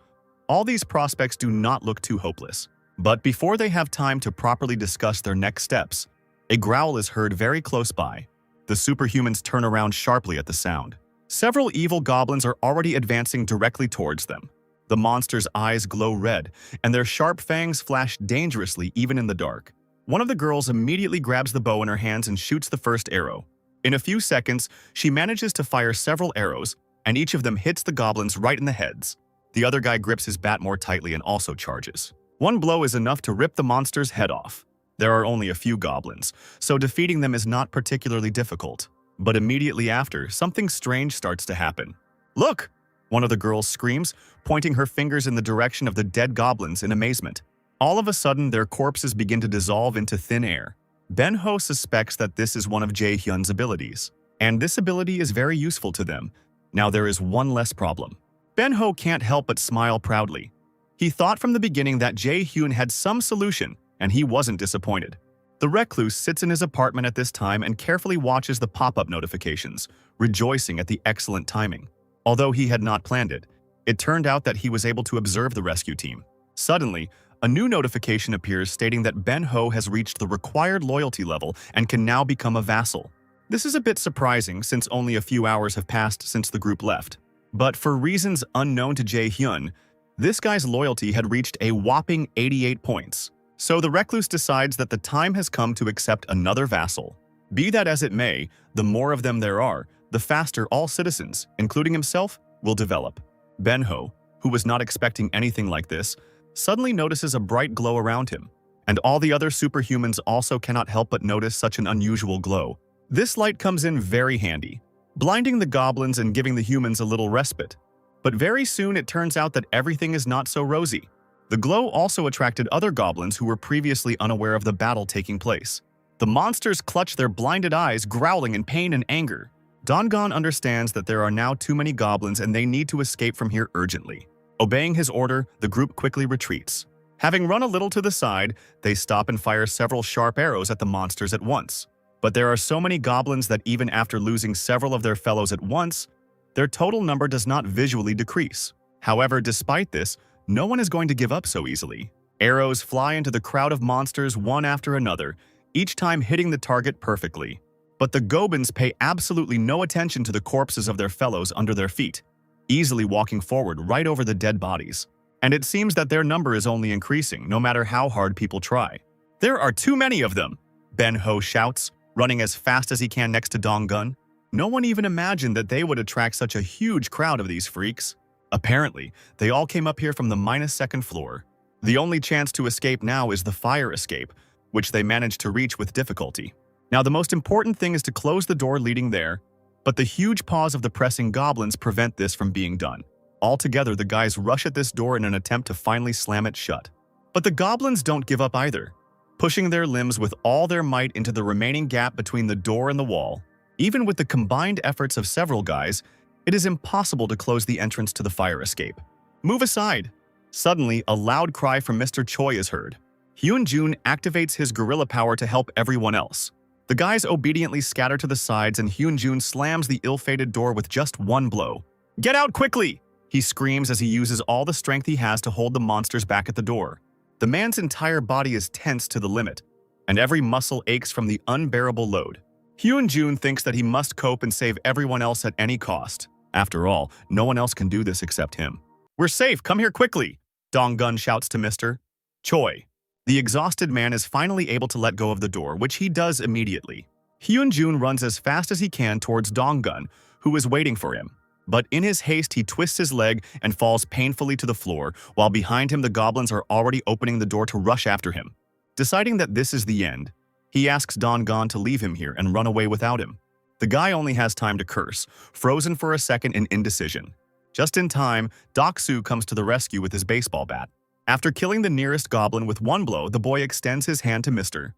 all these prospects do not look too hopeless. But before they have time to properly discuss their next steps, a growl is heard very close by. The superhumans turn around sharply at the sound. Several evil goblins are already advancing directly towards them. The monsters' eyes glow red, and their sharp fangs flash dangerously even in the dark. One of the girls immediately grabs the bow in her hands and shoots the first arrow. In a few seconds, she manages to fire several arrows, and each of them hits the goblins right in the heads. The other guy grips his bat more tightly and also charges. One blow is enough to rip the monster's head off. There are only a few goblins, so defeating them is not particularly difficult. But immediately after, something strange starts to happen. "Look!" one of the girls screams, pointing her fingers in the direction of the dead goblins in amazement. All of a sudden, their corpses begin to dissolve into thin air. Ben-ho suspects that this is one of Jae-hyun's abilities, and this ability is very useful to them. Now there is one less problem. Ben-ho can't help but smile proudly. He thought from the beginning that Jae-hyun had some solution, and he wasn't disappointed. The recluse sits in his apartment at this time and carefully watches the pop-up notifications, rejoicing at the excellent timing. Although he had not planned it, it turned out that he was able to observe the rescue team. Suddenly, a new notification appears stating that Ben-ho has reached the required loyalty level and can now become a vassal. This is a bit surprising since only a few hours have passed since the group left. But for reasons unknown to Jae-hyun, this guy's loyalty had reached a whopping 88 points. So the recluse decides that the time has come to accept another vassal. Be that as it may, the more of them there are, the faster all citizens, including himself, will develop. Ben-ho, who was not expecting anything like this, suddenly notices a bright glow around him, and all the other superhumans also cannot help but notice such an unusual glow. This light comes in very handy, blinding the goblins and giving the humans a little respite. But very soon it turns out that everything is not so rosy. The glow also attracted other goblins who were previously unaware of the battle taking place. The monsters clutch their blinded eyes, growling in pain and anger. Dongon understands that there are now too many goblins and they need to escape from here urgently. Obeying his order, the group quickly retreats. Having run a little to the side, they stop and fire several sharp arrows at the monsters at once. But there are so many goblins that even after losing several of their fellows at once, their total number does not visually decrease. However, despite this, no one is going to give up so easily. Arrows fly into the crowd of monsters one after another, each time hitting the target perfectly. But the goblins pay absolutely no attention to the corpses of their fellows under their feet, easily walking forward right over the dead bodies. And it seems that their number is only increasing, no matter how hard people try. "There are too many of them!" Ben-ho shouts, running as fast as he can next to Dong-gun. No one even imagined that they would attract such a huge crowd of these freaks. Apparently, they all came up here from the -2nd floor. The only chance to escape now is the fire escape, which they managed to reach with difficulty. Now the most important thing is to close the door leading there, but the huge paws of the pressing goblins prevent this from being done. Altogether, the guys rush at this door in an attempt to finally slam it shut. But the goblins don't give up either, pushing their limbs with all their might into the remaining gap between the door and the wall. Even with the combined efforts of several guys, it is impossible to close the entrance to the fire escape. "Move aside!" Suddenly, a loud cry from Mr. Choi is heard. Hyun-jun activates his gorilla power to help everyone else. The guys obediently scatter to the sides and Hyun-jun slams the ill-fated door with just one blow. "Get out quickly!" he screams as he uses all the strength he has to hold the monsters back at the door. The man's entire body is tense to the limit, and every muscle aches from the unbearable load. Hyun-jun thinks that he must cope and save everyone else at any cost. After all, no one else can do this except him. "We're safe, come here quickly!" Dong-gun shouts to Mr. Choi. The exhausted man is finally able to let go of the door, which he does immediately. Hyun-jun runs as fast as he can towards Dong-gun, who is waiting for him. But in his haste, he twists his leg and falls painfully to the floor, while behind him the goblins are already opening the door to rush after him. Deciding that this is the end, he asks Dong-gun to leave him here and run away without him. The guy only has time to curse, frozen for a second in indecision. Just in time, Doksu comes to the rescue with his baseball bat. After killing the nearest goblin with one blow, the boy extends his hand to Mr.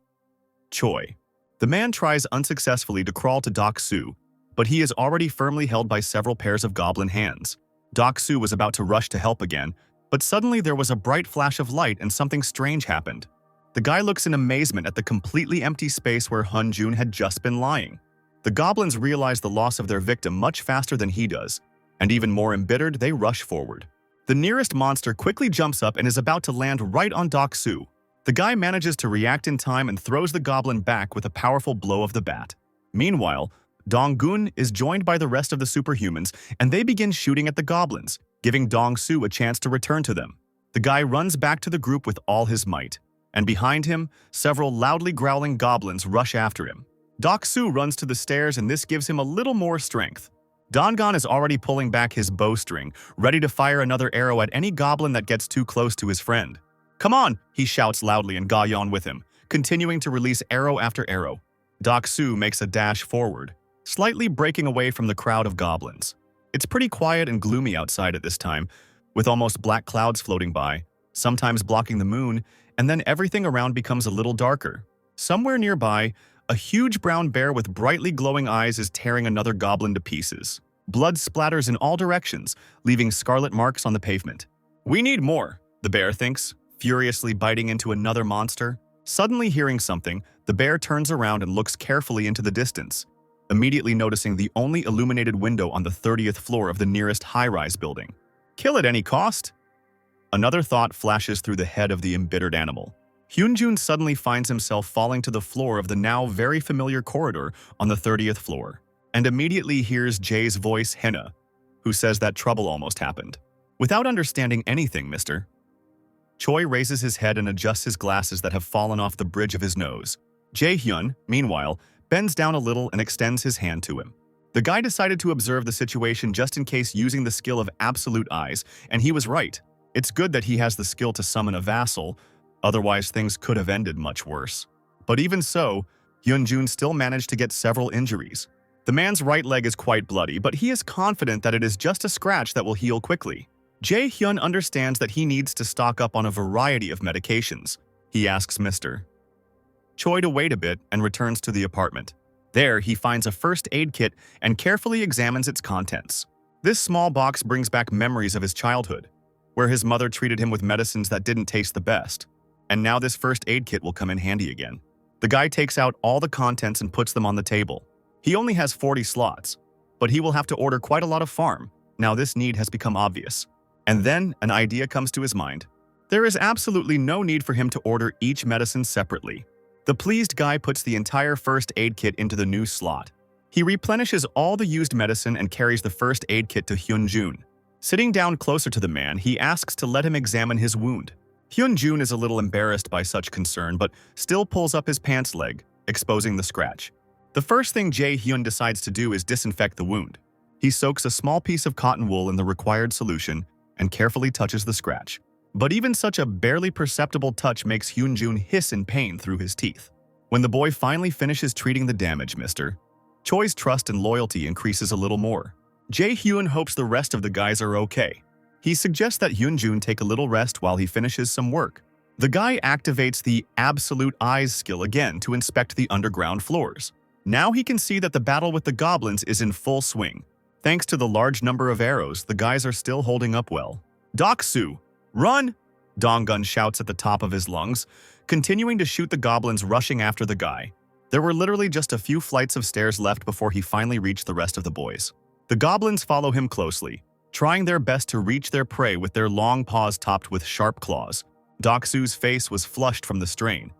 Choi. The man tries unsuccessfully to crawl to Doksu, but he is already firmly held by several pairs of goblin hands. Doksu was about to rush to help again, but suddenly there was a bright flash of light and something strange happened. The guy looks in amazement at the completely empty space where Hunjun had just been lying. The goblins realize the loss of their victim much faster than he does, and even more embittered, they rush forward. The nearest monster quickly jumps up and is about to land right on Doksu. The guy manages to react in time and throws the goblin back with a powerful blow of the bat. Meanwhile, Donggun is joined by the rest of the superhumans, and they begin shooting at the goblins, giving Dongsu a chance to return to them. The guy runs back to the group with all his might, and behind him, several loudly growling goblins rush after him. Doksu runs to the stairs, and this gives him a little more strength. Donggun is already pulling back his bowstring, ready to fire another arrow at any goblin that gets too close to his friend. "Come on!" he shouts loudly, and Gayon with him, continuing to release arrow after arrow. Doksu makes a dash forward, slightly breaking away from the crowd of goblins. It's pretty quiet and gloomy outside at this time, with almost black clouds floating by, sometimes blocking the moon, and then everything around becomes a little darker. Somewhere nearby, a huge brown bear with brightly glowing eyes is tearing another goblin to pieces. Blood splatters in all directions, leaving scarlet marks on the pavement. "We need more," the bear thinks, furiously biting into another monster. Suddenly hearing something, the bear turns around and looks carefully into the distance, immediately noticing the only illuminated window on the 30th floor of the nearest high-rise building. "Kill at any cost?" Another thought flashes through the head of the embittered animal. Hyunjun suddenly finds himself falling to the floor of the now very familiar corridor on the 30th floor, and immediately hears Jay's voice, Hena, who says that trouble almost happened. Without understanding anything, Mr. Choi raises his head and adjusts his glasses that have fallen off the bridge of his nose. Jae-hyun, meanwhile, bends down a little and extends his hand to him. The guy decided to observe the situation just in case using the skill of absolute eyes, and he was right. It's good that he has the skill to summon a vassal, otherwise things could have ended much worse. But even so, Hyunjun still managed to get several injuries. The man's right leg is quite bloody, but he is confident that it is just a scratch that will heal quickly. Jae-hyun understands that he needs to stock up on a variety of medications. He asks Mr. Choi to wait a bit and returns to the apartment. There, he finds a first aid kit and carefully examines its contents. This small box brings back memories of his childhood, where his mother treated him with medicines that didn't taste the best. And now this first aid kit will come in handy again. The guy takes out all the contents and puts them on the table. He only has 40 slots, but he will have to order quite a lot of farm. Now this need has become obvious. And then an idea comes to his mind. There is absolutely no need for him to order each medicine separately. The pleased guy puts the entire first aid kit into the new slot. He replenishes all the used medicine and carries the first aid kit to Hyunjun. Sitting down closer to the man, he asks to let him examine his wound. Hyunjun is a little embarrassed by such concern, but still pulls up his pants leg, exposing the scratch. The first thing Jae-hyun decides to do is disinfect the wound. He soaks a small piece of cotton wool in the required solution and carefully touches the scratch. But even such a barely perceptible touch makes Hyunjun hiss in pain through his teeth. When the boy finally finishes treating the damage, Mr. Choi's trust and loyalty increases a little more. Jae-hyun hopes the rest of the guys are okay. He suggests that Hyunjun take a little rest while he finishes some work. The guy activates the Absolute Eyes skill again to inspect the underground floors. Now he can see that the battle with the goblins is in full swing. Thanks to the large number of arrows, the guys are still holding up well. "Doksu, run!" Donggun shouts at the top of his lungs, continuing to shoot the goblins rushing after the guy. There were literally just a few flights of stairs left before he finally reached the rest of the boys. The goblins follow him closely, trying their best to reach their prey with their long paws topped with sharp claws. Doksu's face was flushed from the strain,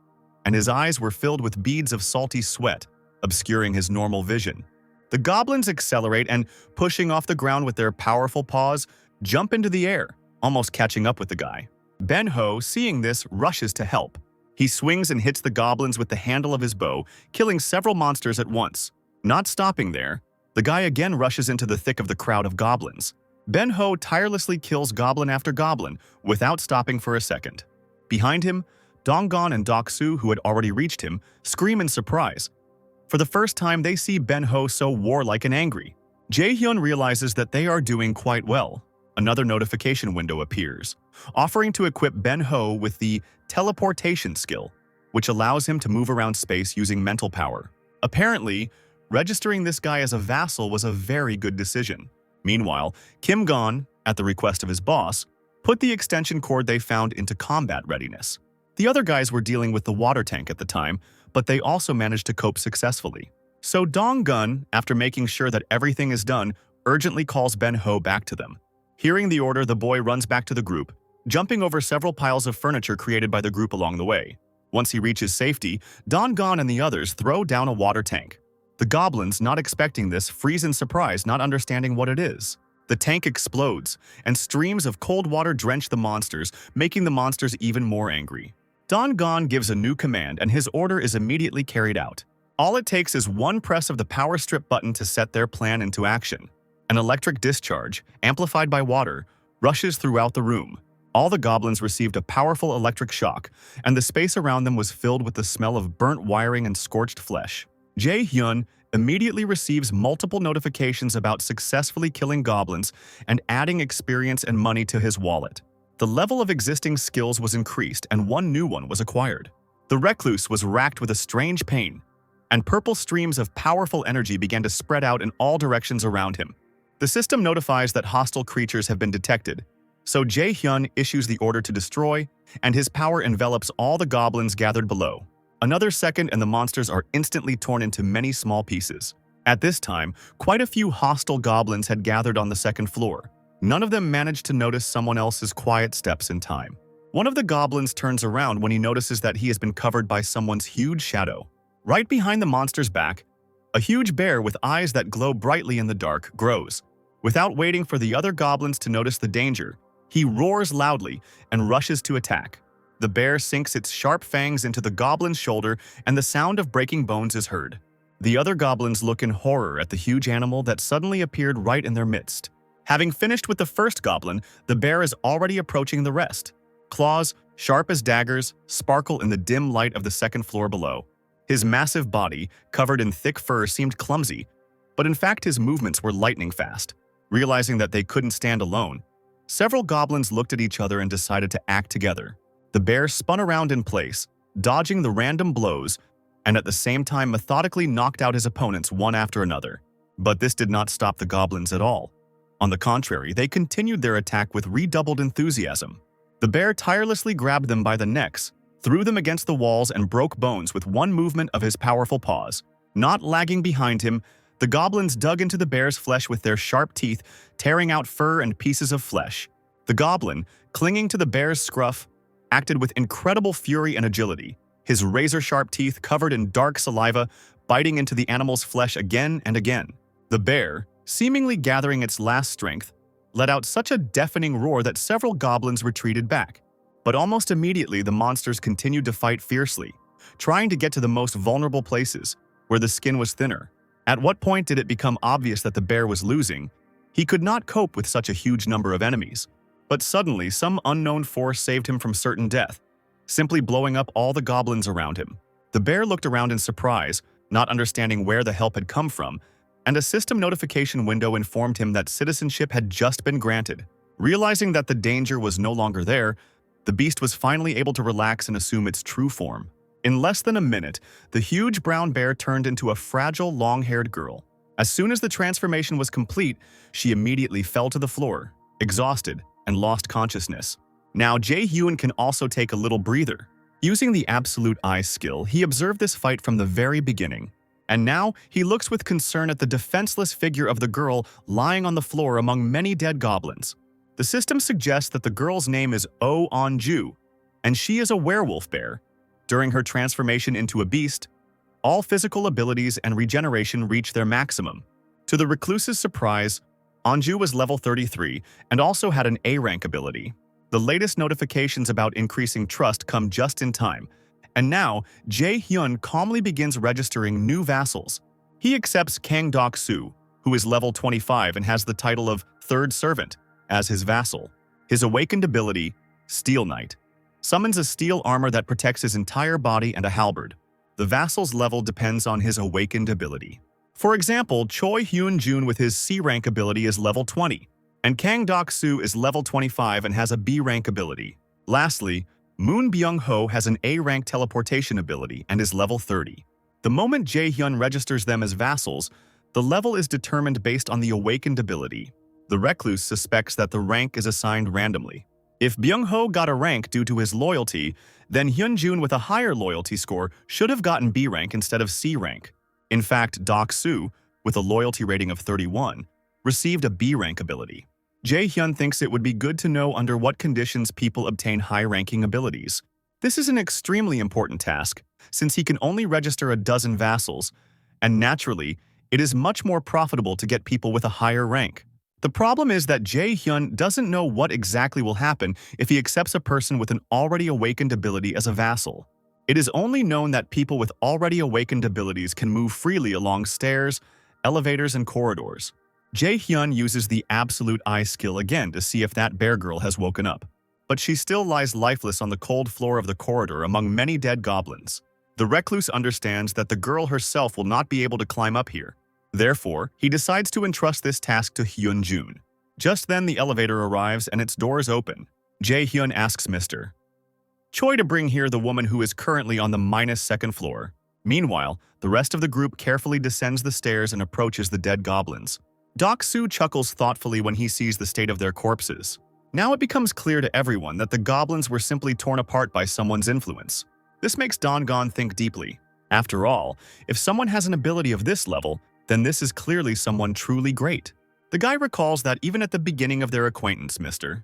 and his eyes were filled with beads of salty sweat, obscuring his normal vision. The goblins accelerate and, pushing off the ground with their powerful paws, jump into the air, almost catching up with the guy. Ben-ho, seeing this, rushes to help. He swings and hits the goblins with the handle of his bow, killing several monsters at once. Not stopping there, the guy again rushes into the thick of the crowd of goblins. Ben-ho tirelessly kills goblin after goblin without stopping for a second. Behind him, Donggon and Doksu, who had already reached him, scream in surprise. For the first time, they see Ben-ho so warlike and angry. Jae-hyun realizes that they are doing quite well. Another notification window appears, offering to equip Ben-ho with the teleportation skill, which allows him to move around space using mental power. Apparently, registering this guy as a vassal was a very good decision. Meanwhile, Kim Gon, at the request of his boss, put the extension cord they found into combat readiness. The other guys were dealing with the water tank at the time, but they also managed to cope successfully. So Dong-gun, after making sure that everything is done, urgently calls Ben-ho back to them. Hearing the order, the boy runs back to the group, jumping over several piles of furniture created by the group along the way. Once he reaches safety, Dong-gun and the others throw down a water tank. The goblins, not expecting this, freeze in surprise, not understanding what it is. The tank explodes, and streams of cold water drench the monsters, making the monsters even more angry. Dong-gun gives a new command, and his order is immediately carried out. All it takes is one press of the power strip button to set their plan into action. An electric discharge, amplified by water, rushes throughout the room. All the goblins received a powerful electric shock, and the space around them was filled with the smell of burnt wiring and scorched flesh. Jae-hyun immediately receives multiple notifications about successfully killing goblins and adding experience and money to his wallet. The level of existing skills was increased and one new one was acquired. The recluse was racked with a strange pain, and purple streams of powerful energy began to spread out in all directions around him. The system notifies that hostile creatures have been detected, so Jae-hyun issues the order to destroy, and his power envelops all the goblins gathered below. Another second and the monsters are instantly torn into many small pieces. At this time, quite a few hostile goblins had gathered on the second floor. None of them managed to notice someone else's quiet steps in time. One of the goblins turns around when he notices that he has been covered by someone's huge shadow. Right behind the monster's back, a huge bear with eyes that glow brightly in the dark grows. Without waiting for the other goblins to notice the danger, he roars loudly and rushes to attack. The bear sinks its sharp fangs into the goblin's shoulder, and the sound of breaking bones is heard. The other goblins look in horror at the huge animal that suddenly appeared right in their midst. Having finished with the first goblin, the bear is already approaching the rest. Claws, sharp as daggers, sparkle in the dim light of the second floor below. His massive body, covered in thick fur, seemed clumsy, but in fact his movements were lightning fast. Realizing that they couldn't stand alone, several goblins looked at each other and decided to act together. The bear spun around in place, dodging the random blows, and at the same time methodically knocked out his opponents one after another. But this did not stop the goblins at all. On the contrary, they continued their attack with redoubled enthusiasm. The bear tirelessly grabbed them by the necks, threw them against the walls, and broke bones with one movement of his powerful paws. Not lagging behind him, the goblins dug into the bear's flesh with their sharp teeth, tearing out fur and pieces of flesh. The goblin, clinging to the bear's scruff, acted with incredible fury and agility, his razor-sharp teeth covered in dark saliva, biting into the animal's flesh again and again. The bear, seemingly gathering its last strength, let out such a deafening roar that several goblins retreated back. But almost immediately, the monsters continued to fight fiercely, trying to get to the most vulnerable places, where the skin was thinner. At what point did it become obvious that the bear was losing? He could not cope with such a huge number of enemies. But suddenly, some unknown force saved him from certain death, simply blowing up all the goblins around him. The bear looked around in surprise, not understanding where the help had come from, and a system notification window informed him that citizenship had just been granted. Realizing that the danger was no longer there, the beast was finally able to relax and assume its true form. In less than a minute, the huge brown bear turned into a fragile, long-haired girl. As soon as the transformation was complete, she immediately fell to the floor, exhausted, and lost consciousness. Now, Jae-hyun can also take a little breather. Using the Absolute Eye skill, he observed this fight from the very beginning. And now, he looks with concern at the defenseless figure of the girl lying on the floor among many dead goblins. The system suggests that the girl's name is Oh On-ju, and she is a werewolf bear. During her transformation into a beast, all physical abilities and regeneration reach their maximum. To the recluse's surprise, Anju was level 33 and also had an A-rank ability. The latest notifications about increasing trust come just in time, and now Jae-hyun calmly begins registering new vassals. He accepts Kang Dok-soo, who is level 25 and has the title of Third Servant, as his vassal. His awakened ability, Steel Knight, summons a steel armor that protects his entire body and a halberd. The vassal's level depends on his awakened ability. For example, Choi Hyun-jun with his C rank ability is level 20, and Kang Dok-soo is level 25 and has a B rank ability. Lastly, Moon Byung-ho has an A rank teleportation ability and is level 30. The moment Jae-hyun registers them as vassals, the level is determined based on the awakened ability. The recluse suspects that the rank is assigned randomly. If Byung-ho got a rank due to his loyalty, then Hyun-jun with a higher loyalty score should have gotten B rank instead of C rank. In fact, Dok-soo, with a loyalty rating of 31, received a B rank ability. Jae-hyun thinks it would be good to know under what conditions people obtain high-ranking abilities. This is an extremely important task, since he can only register a dozen vassals, and naturally, it is much more profitable to get people with a higher rank. The problem is that Jae-hyun doesn't know what exactly will happen if he accepts a person with an already awakened ability as a vassal. It is only known that people with already awakened abilities can move freely along stairs, elevators, and corridors. Jae-hyun uses the absolute eye skill again to see if that bear girl has woken up. But she still lies lifeless on the cold floor of the corridor among many dead goblins. The recluse understands that the girl herself will not be able to climb up here. Therefore, he decides to entrust this task to Hyun-jun. Just then, the elevator arrives and its doors open. Jae-hyun asks Mr. Choi to bring here the woman who is currently on the -2nd floor. Meanwhile, the rest of the group carefully descends the stairs and approaches the dead goblins. Dok-soo chuckles thoughtfully when he sees the state of their corpses. Now it becomes clear to everyone that the goblins were simply torn apart by someone's influence. This makes Don-gon think deeply. After all, if someone has an ability of this level, then this is clearly someone truly great. The guy recalls that even at the beginning of their acquaintance, Mr.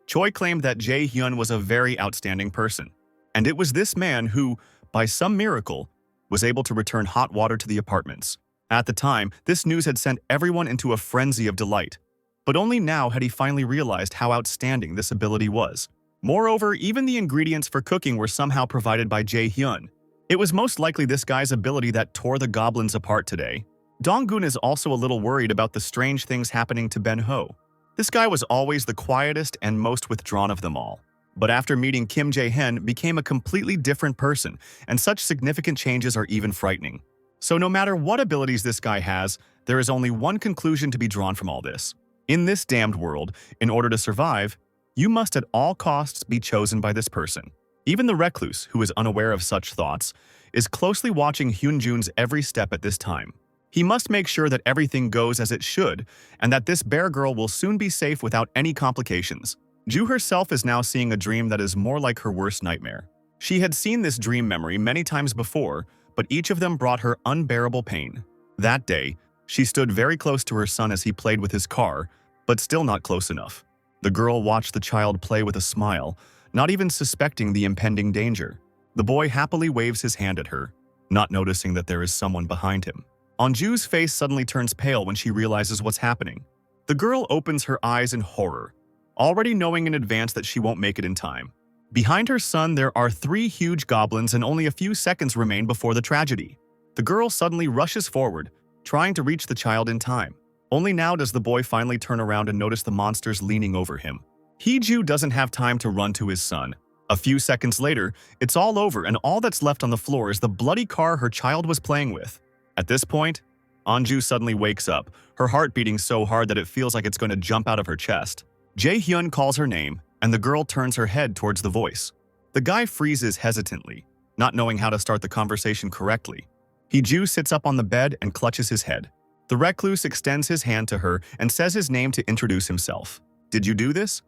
Choi claimed that Jae-hyun was a very outstanding person, and it was this man who, by some miracle, was able to return hot water to the apartments. At the time, this news had sent everyone into a frenzy of delight, but only now had he finally realized how outstanding this ability was. Moreover, even the ingredients for cooking were somehow provided by Jae-hyun. It was most likely this guy's ability that tore the goblins apart today. Dong-gun is also a little worried about the strange things happening to Ben-ho. This guy was always the quietest and most withdrawn of them all. But after meeting Kim Jae-hen, became a completely different person, and such significant changes are even frightening. So no matter what abilities this guy has, there is only one conclusion to be drawn from all this. In this damned world, in order to survive, you must at all costs be chosen by this person. Even the recluse, who is unaware of such thoughts, is closely watching Hyun-jun's every step at this time. He must make sure that everything goes as it should, and that this bear girl will soon be safe without any complications. Ju herself is now seeing a dream that is more like her worst nightmare. She had seen this dream memory many times before, but each of them brought her unbearable pain. That day, she stood very close to her son as he played with his car, but still not close enough. The girl watched the child play with a smile, not even suspecting the impending danger. The boy happily waves his hand at her, not noticing that there is someone behind him. Anju's face suddenly turns pale when she realizes what's happening. The girl opens her eyes in horror, already knowing in advance that she won't make it in time. Behind her son, there are 3 huge goblins and only a few seconds remain before the tragedy. The girl suddenly rushes forward, trying to reach the child in time. Only now does the boy finally turn around and notice the monsters leaning over him. Hee-ju doesn't have time to run to his son. A few seconds later, it's all over and all that's left on the floor is the bloody car her child was playing with. At this point, Anju suddenly wakes up, her heart beating so hard that it feels like it's going to jump out of her chest. Jae-hyun calls her name, and the girl turns her head towards the voice. The guy freezes hesitantly, not knowing how to start the conversation correctly. Hee-ju sits up on the bed and clutches his head. The recluse extends his hand to her and says his name to introduce himself. "Did you do this?"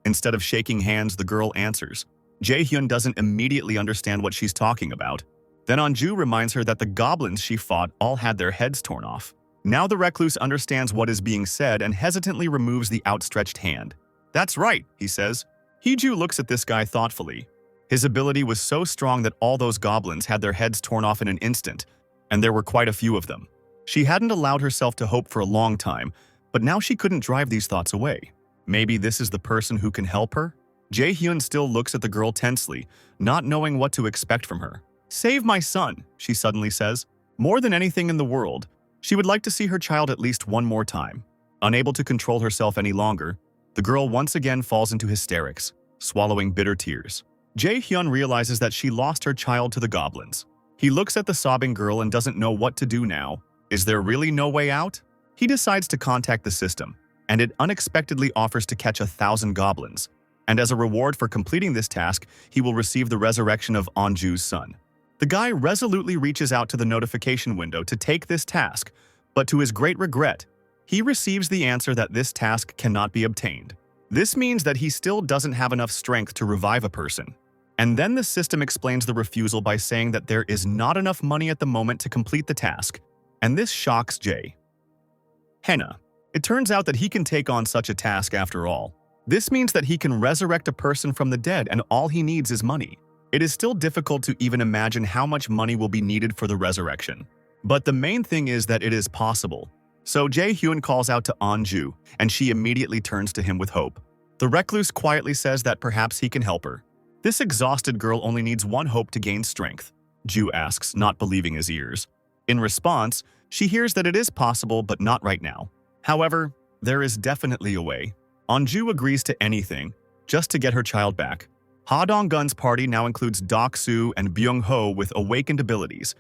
Instead of shaking hands, the girl answers. Jae-hyun doesn't immediately understand what she's talking about. Then Anju reminds her that the goblins she fought all had their heads torn off. Now the recluse understands what is being said and hesitantly removes the outstretched hand. "That's right," he says. Hee-ju looks at this guy thoughtfully. His ability was so strong that all those goblins had their heads torn off in an instant, and there were quite a few of them. She hadn't allowed herself to hope for a long time, but now she couldn't drive these thoughts away. Maybe this is the person who can help her? Jae-hyun still looks at the girl tensely, not knowing what to expect from her. "Save my son," she suddenly says. More than anything in the world, she would like to see her child at least one more time. Unable to control herself any longer, the girl once again falls into hysterics, swallowing bitter tears. Jae-hyun realizes that she lost her child to the goblins. He looks at the sobbing girl and doesn't know what to do now. Is there really no way out? He decides to contact the system, and it unexpectedly offers to catch 1,000 goblins. And as a reward for completing this task, he will receive the resurrection of Anju's son. The guy resolutely reaches out to the notification window to take this task, but to his great regret, he receives the answer that this task cannot be obtained. This means that he still doesn't have enough strength to revive a person. And then the system explains the refusal by saying that there is not enough money at the moment to complete the task, and this shocks Yahello. It turns out that he can take on such a task after all. This means that he can resurrect a person from the dead and all he needs is money. It is still difficult to even imagine how much money will be needed for the resurrection. But the main thing is that it is possible. So Jae-hyun calls out to Anju, and she immediately turns to him with hope. The recluse quietly says that perhaps he can help her. This exhausted girl only needs one hope to gain strength, Ju asks, not believing his ears. In response, she hears that it is possible, but not right now. However, there is definitely a way. Anju agrees to anything, just to get her child back. Ha Dong-gun's party now includes Dok-soo and Byung-ho with awakened abilities,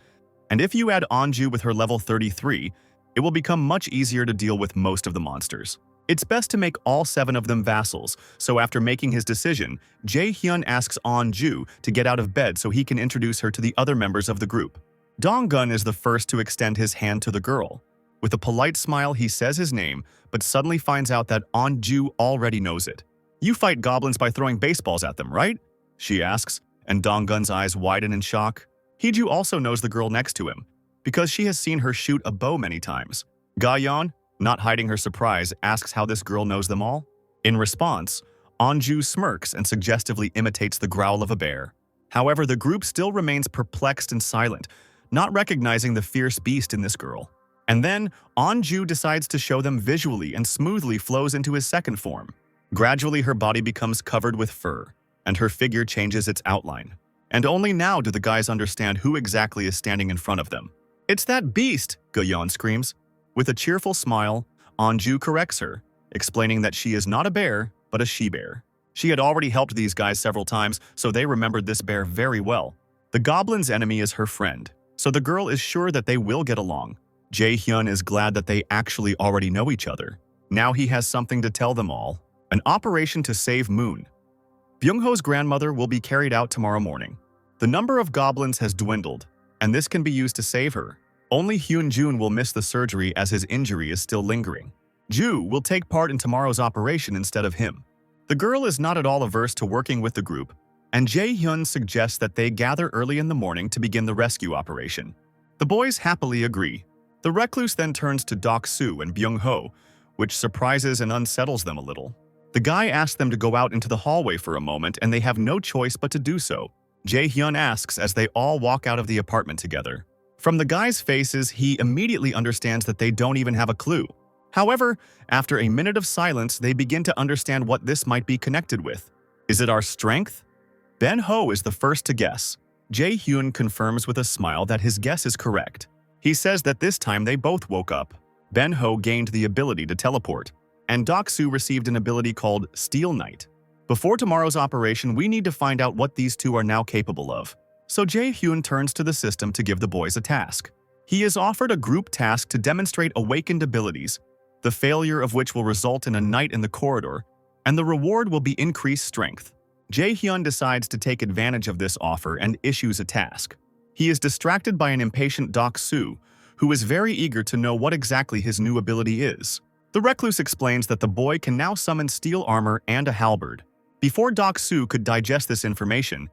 and if you add Anju with her level 33, it will become much easier to deal with most of the monsters. It's best to make all 7 of them vassals, so after making his decision, Jae-hyun asks Anju to get out of bed so he can introduce her to the other members of the group. Dong-gun is the first to extend his hand to the girl. With a polite smile, he says his name, but suddenly finds out that Anju already knows it. "You fight goblins by throwing baseballs at them, right?" she asks, and Dong-gun's eyes widen in shock. Hee-ju also knows the girl next to him, because she has seen her shoot a bow many times. Ga-yeon, not hiding her surprise, asks how this girl knows them all. In response, Anju smirks and suggestively imitates the growl of a bear. However, the group still remains perplexed and silent, not recognizing the fierce beast in this girl. And then, Anju decides to show them visually and smoothly flows into his second form. Gradually, her body becomes covered with fur, and her figure changes its outline. And only now do the guys understand who exactly is standing in front of them. "It's that beast!" Ga-yeon screams. With a cheerful smile, Anju corrects her, explaining that she is not a bear, but a she-bear. She had already helped these guys several times, so they remembered this bear very well. The goblin's enemy is her friend, so the girl is sure that they will get along. Jae-hyun is glad that they actually already know each other. Now he has something to tell them all. An operation to save Moon. Byung-ho's grandmother will be carried out tomorrow morning. The number of goblins has dwindled, and this can be used to save her. Only Hyun-jun will miss the surgery as his injury is still lingering. Ju will take part in tomorrow's operation instead of him. The girl is not at all averse to working with the group, and Jae-hyun suggests that they gather early in the morning to begin the rescue operation. The boys happily agree. The recluse then turns to Dok-soo and Byung-ho, which surprises and unsettles them a little. The guy asks them to go out into the hallway for a moment, and they have no choice but to do so. Jae-hyun asks as they all walk out of the apartment together. From the guys' faces, he immediately understands that they don't even have a clue. However, after a minute of silence, they begin to understand what this might be connected with. Is it our strength? Ben-ho is the first to guess. Jae-hyun confirms with a smile that his guess is correct. He says that this time they both woke up. Ben-ho gained the ability to teleport, and Dok-soo received an ability called Steel Knight. Before tomorrow's operation, we need to find out what these two are now capable of. So Jae-hyun turns to the system to give the boys a task. He is offered a group task to demonstrate awakened abilities, the failure of which will result in a night in the corridor, and the reward will be increased strength. Jae-hyun decides to take advantage of this offer and issues a task. He is distracted by an impatient Dok-soo, who is very eager to know what exactly his new ability is. The recluse explains that the boy can now summon steel armor and a halberd. Before Dok-soo could digest this information,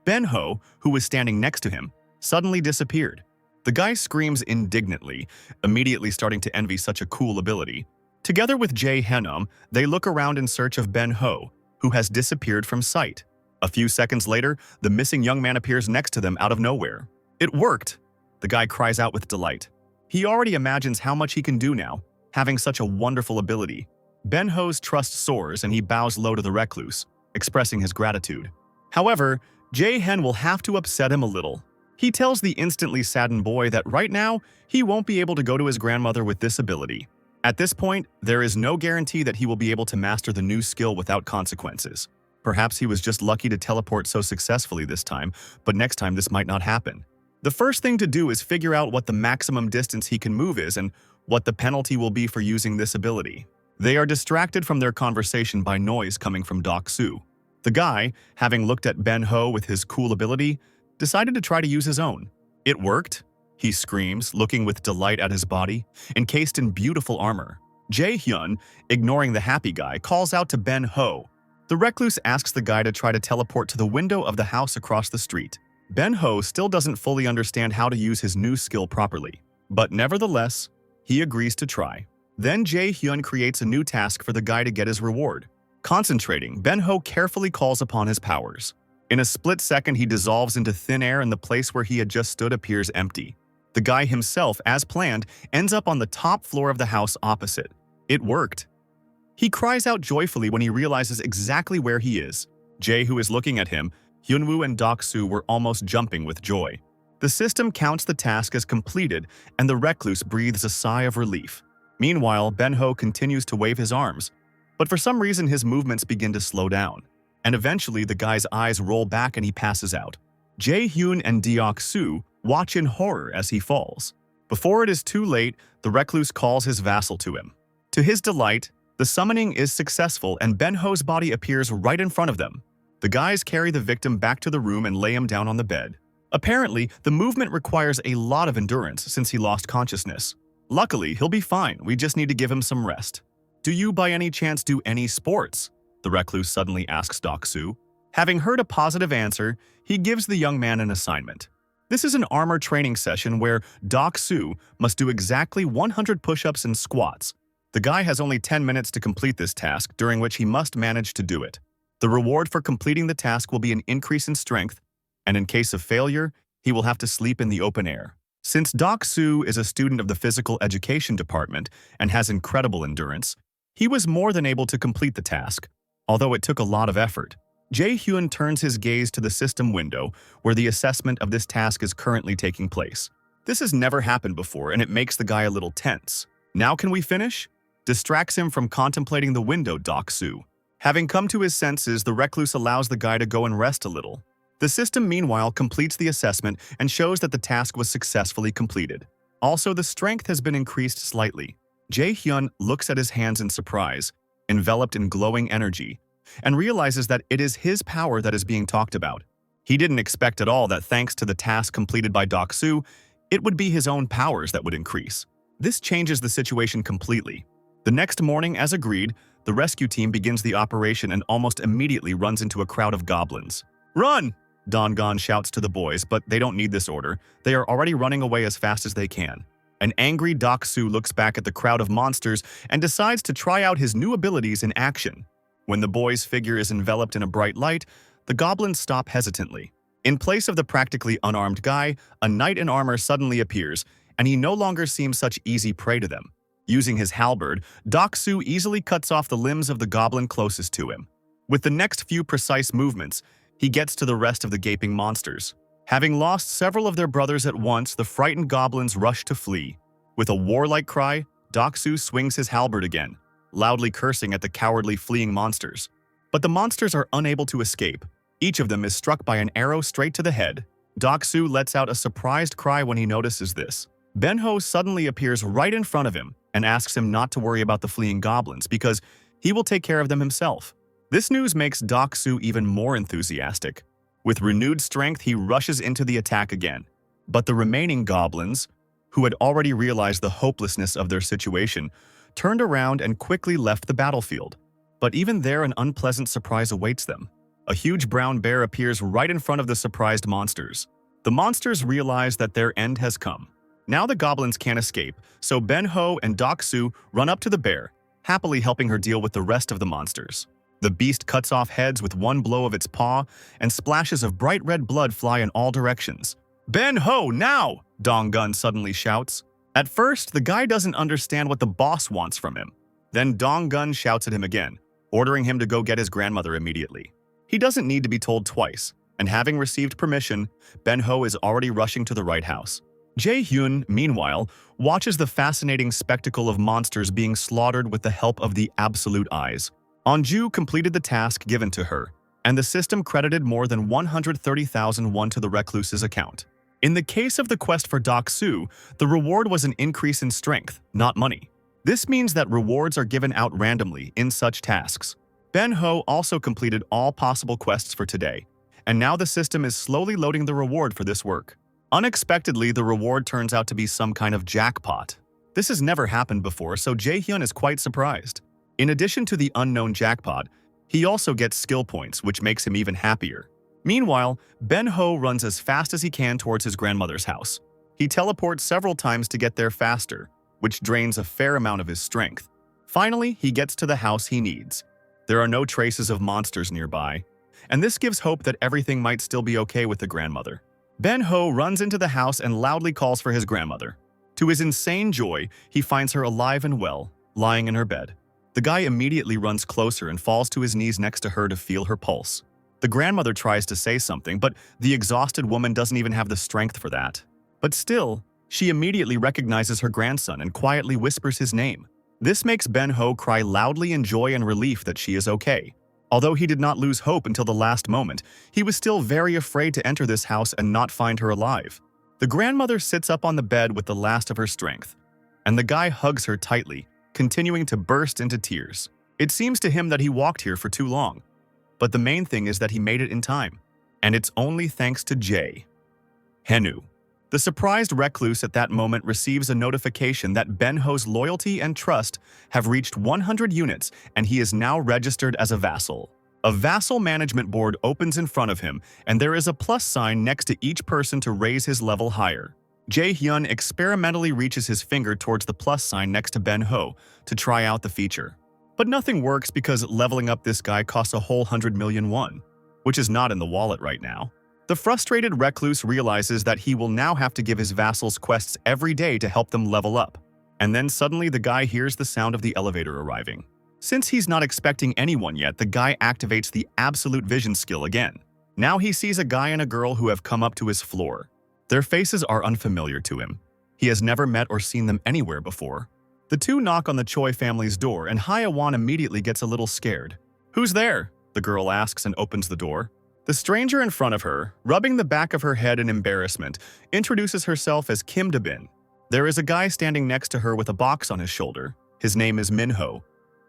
Ben-ho, who was standing next to him, suddenly disappeared. The guy screams indignantly, immediately starting to envy such a cool ability. Together with Jae-hyun, they look around in search of Ben-ho, who has disappeared from sight. A few seconds later, the missing young man appears next to them out of nowhere. "It worked!" The guy cries out with delight. He already imagines how much he can do now, having such a wonderful ability. Ben-ho's trust soars and he bows low to the recluse, expressing his gratitude. However, Jae-hyun will have to upset him a little. He tells the instantly saddened boy that right now, he won't be able to go to his grandmother with this ability. At this point, there is no guarantee that he will be able to master the new skill without consequences. Perhaps he was just lucky to teleport so successfully this time, but next time this might not happen. The first thing to do is figure out what the maximum distance he can move is and what the penalty will be for using this ability. They are distracted from their conversation by noise coming from Doksu. The guy, having looked at Ben-ho with his cool ability, decided to try to use his own. It worked, he screams, looking with delight at his body, encased in beautiful armor. Jae-hyun, ignoring the happy guy, calls out to Ben-ho. The recluse asks the guy to try to teleport to the window of the house across the street. Ben-ho still doesn't fully understand how to use his new skill properly, but nevertheless, he agrees to try. Then Jae-hyun creates a new task for the guy to get his reward. Concentrating, Ben-ho carefully calls upon his powers. In a split second, he dissolves into thin air and the place where he had just stood appears empty. The guy himself, as planned, ends up on the top floor of the house opposite. It worked. He cries out joyfully when he realizes exactly where he is. Jae, who is looking at him, Hyunwoo and Doksu were almost jumping with joy. The system counts the task as completed, and the recluse breathes a sigh of relief. Meanwhile, Ben-ho continues to wave his arms, but for some reason his movements begin to slow down, and eventually the guy's eyes roll back and he passes out. Jae-hyun and Deok-soo watch in horror as he falls. Before it is too late, the recluse calls his vassal to him. To his delight, the summoning is successful and Ben-ho's body appears right in front of them. The guys carry the victim back to the room and lay him down on the bed. Apparently, the movement requires a lot of endurance since he lost consciousness. Luckily, he'll be fine, we just need to give him some rest. Do you by any chance do any sports? The recluse suddenly asks Doksu. Having heard a positive answer, he gives the young man an assignment. This is an armor training session where Doksu must do exactly 100 push-ups and squats. The guy has only 10 minutes to complete this task, during which he must manage to do it. The reward for completing the task will be an increase in strength, and in case of failure, he will have to sleep in the open air. Since Doksu is a student of the physical education department and has incredible endurance, he was more than able to complete the task, although it took a lot of effort. Jae-hyun turns his gaze to the system window where the assessment of this task is currently taking place. This has never happened before and it makes the guy a little tense. Now can we finish? Distracts him from contemplating the window, Doksu. Having come to his senses, the recluse allows the guy to go and rest a little. The system, meanwhile, completes the assessment and shows that the task was successfully completed. Also, the strength has been increased slightly. Jae-hyun looks at his hands in surprise, enveloped in glowing energy, and realizes that it is his power that is being talked about. He didn't expect at all that thanks to the task completed by Doksu, it would be his own powers that would increase. This changes the situation completely. The next morning, as agreed, the rescue team begins the operation and almost immediately runs into a crowd of goblins. "Run!" Dongon shouts to the boys, but they don't need this order. They are already running away as fast as they can. An angry Doksu looks back at the crowd of monsters and decides to try out his new abilities in action. When the boy's figure is enveloped in a bright light, the goblins stop hesitantly. In place of the practically unarmed guy, a knight in armor suddenly appears, and he no longer seems such easy prey to them. Using his halberd, Doksu easily cuts off the limbs of the goblin closest to him. With the next few precise movements, he gets to the rest of the gaping monsters. Having lost several of their brothers at once, the frightened goblins rush to flee. With a warlike cry, Doksu swings his halberd again, loudly cursing at the cowardly fleeing monsters. But the monsters are unable to escape. Each of them is struck by an arrow straight to the head. Doksu lets out a surprised cry when he notices this. Ben-ho suddenly appears right in front of him and asks him not to worry about the fleeing goblins because he will take care of them himself. This news makes Doksu even more enthusiastic. With renewed strength, he rushes into the attack again. But the remaining goblins, who had already realized the hopelessness of their situation, turned around and quickly left the battlefield. But even there, an unpleasant surprise awaits them. A huge brown bear appears right in front of the surprised monsters. The monsters realize that their end has come. Now the goblins can't escape, so Ben-ho and Doksu run up to the bear, happily helping her deal with the rest of the monsters. The beast cuts off heads with one blow of its paw, and splashes of bright red blood fly in all directions. "Ben-ho, now!" Dong-gun suddenly shouts. At first, the guy doesn't understand what the boss wants from him. Then Dong-gun shouts at him again, ordering him to go get his grandmother immediately. He doesn't need to be told twice, and having received permission, Ben-ho is already rushing to the right house. Jae-hyun, meanwhile, watches the fascinating spectacle of monsters being slaughtered with the help of the Absolute Eyes. Anju completed the task given to her, and the system credited more than 130,000 won to the recluse's account. In the case of the quest for Doksu, the reward was an increase in strength, not money. This means that rewards are given out randomly in such tasks. Ben-ho also completed all possible quests for today, and now the system is slowly loading the reward for this work. Unexpectedly, the reward turns out to be some kind of jackpot. This has never happened before, so Jae-hyun is quite surprised. In addition to the unknown jackpot, he also gets skill points, which makes him even happier. Meanwhile, Ben-ho runs as fast as he can towards his grandmother's house. He teleports several times to get there faster, which drains a fair amount of his strength. Finally, he gets to the house he needs. There are no traces of monsters nearby, and this gives hope that everything might still be okay with the grandmother. Ben-ho runs into the house and loudly calls for his grandmother. To his insane joy, he finds her alive and well, lying in her bed. The guy immediately runs closer and falls to his knees next to her to feel her pulse. The grandmother tries to say something, but the exhausted woman doesn't even have the strength for that. But still, she immediately recognizes her grandson and quietly whispers his name. This makes Ben-ho cry loudly in joy and relief that she is okay. Although he did not lose hope until the last moment, he was still very afraid to enter this house and not find her alive. The grandmother sits up on the bed with the last of her strength, and the guy hugs her tightly, continuing to burst into tears. It seems to him that he walked here for too long, but the main thing is that he made it in time, and it's only thanks to Jae-hyun. The surprised recluse at that moment receives a notification that Ben-ho's loyalty and trust have reached 100 units, and he is now registered as a vassal. A vassal management board opens in front of him, and there is a plus sign next to each person to raise his level higher. Jae-hyun experimentally reaches his finger towards the plus sign next to Ben-ho to try out the feature. But nothing works because leveling up this guy costs a whole 100 million won, which is not in the wallet right now. The frustrated recluse realizes that he will now have to give his vassals quests every day to help them level up. And then suddenly the guy hears the sound of the elevator arriving. Since he's not expecting anyone yet, the guy activates the absolute vision skill again. Now he sees a guy and a girl who have come up to his floor. Their faces are unfamiliar to him. He has never met or seen them anywhere before. The two knock on the Choi family's door, and Hye-won immediately gets a little scared. "Who's there?" the girl asks and opens the door. The stranger in front of her, rubbing the back of her head in embarrassment, introduces herself as Kim Da-bin. There is a guy standing next to her with a box on his shoulder. His name is Min-ho,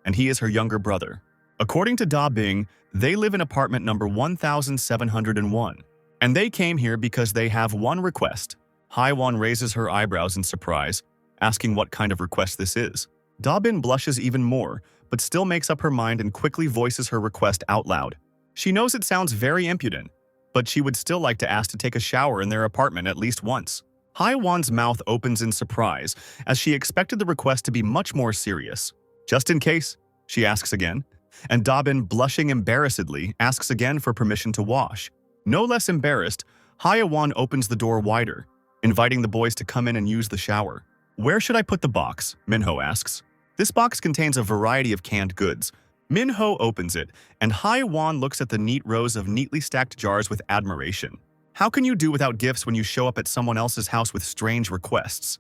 and he is her younger brother. According to Da-bing, they live in apartment number 1701, and they came here because they have one request. Hye-won raises her eyebrows in surprise, asking what kind of request this is. Da-bin blushes even more, but still makes up her mind and quickly voices her request out loud. She knows it sounds very impudent, but she would still like to ask to take a shower in their apartment at least once. Hye-won's mouth opens in surprise, as she expected the request to be much more serious. "Just in case," she asks again, and Da-bin, blushing embarrassedly, asks again for permission to wash. No less embarrassed, Hye-won opens the door wider, inviting the boys to come in and use the shower. "Where should I put the box?" Min-ho asks. This box contains a variety of canned goods. Min-ho opens it, and Hye-won looks at the neat rows of neatly stacked jars with admiration. How can you do without gifts when you show up at someone else's house with strange requests?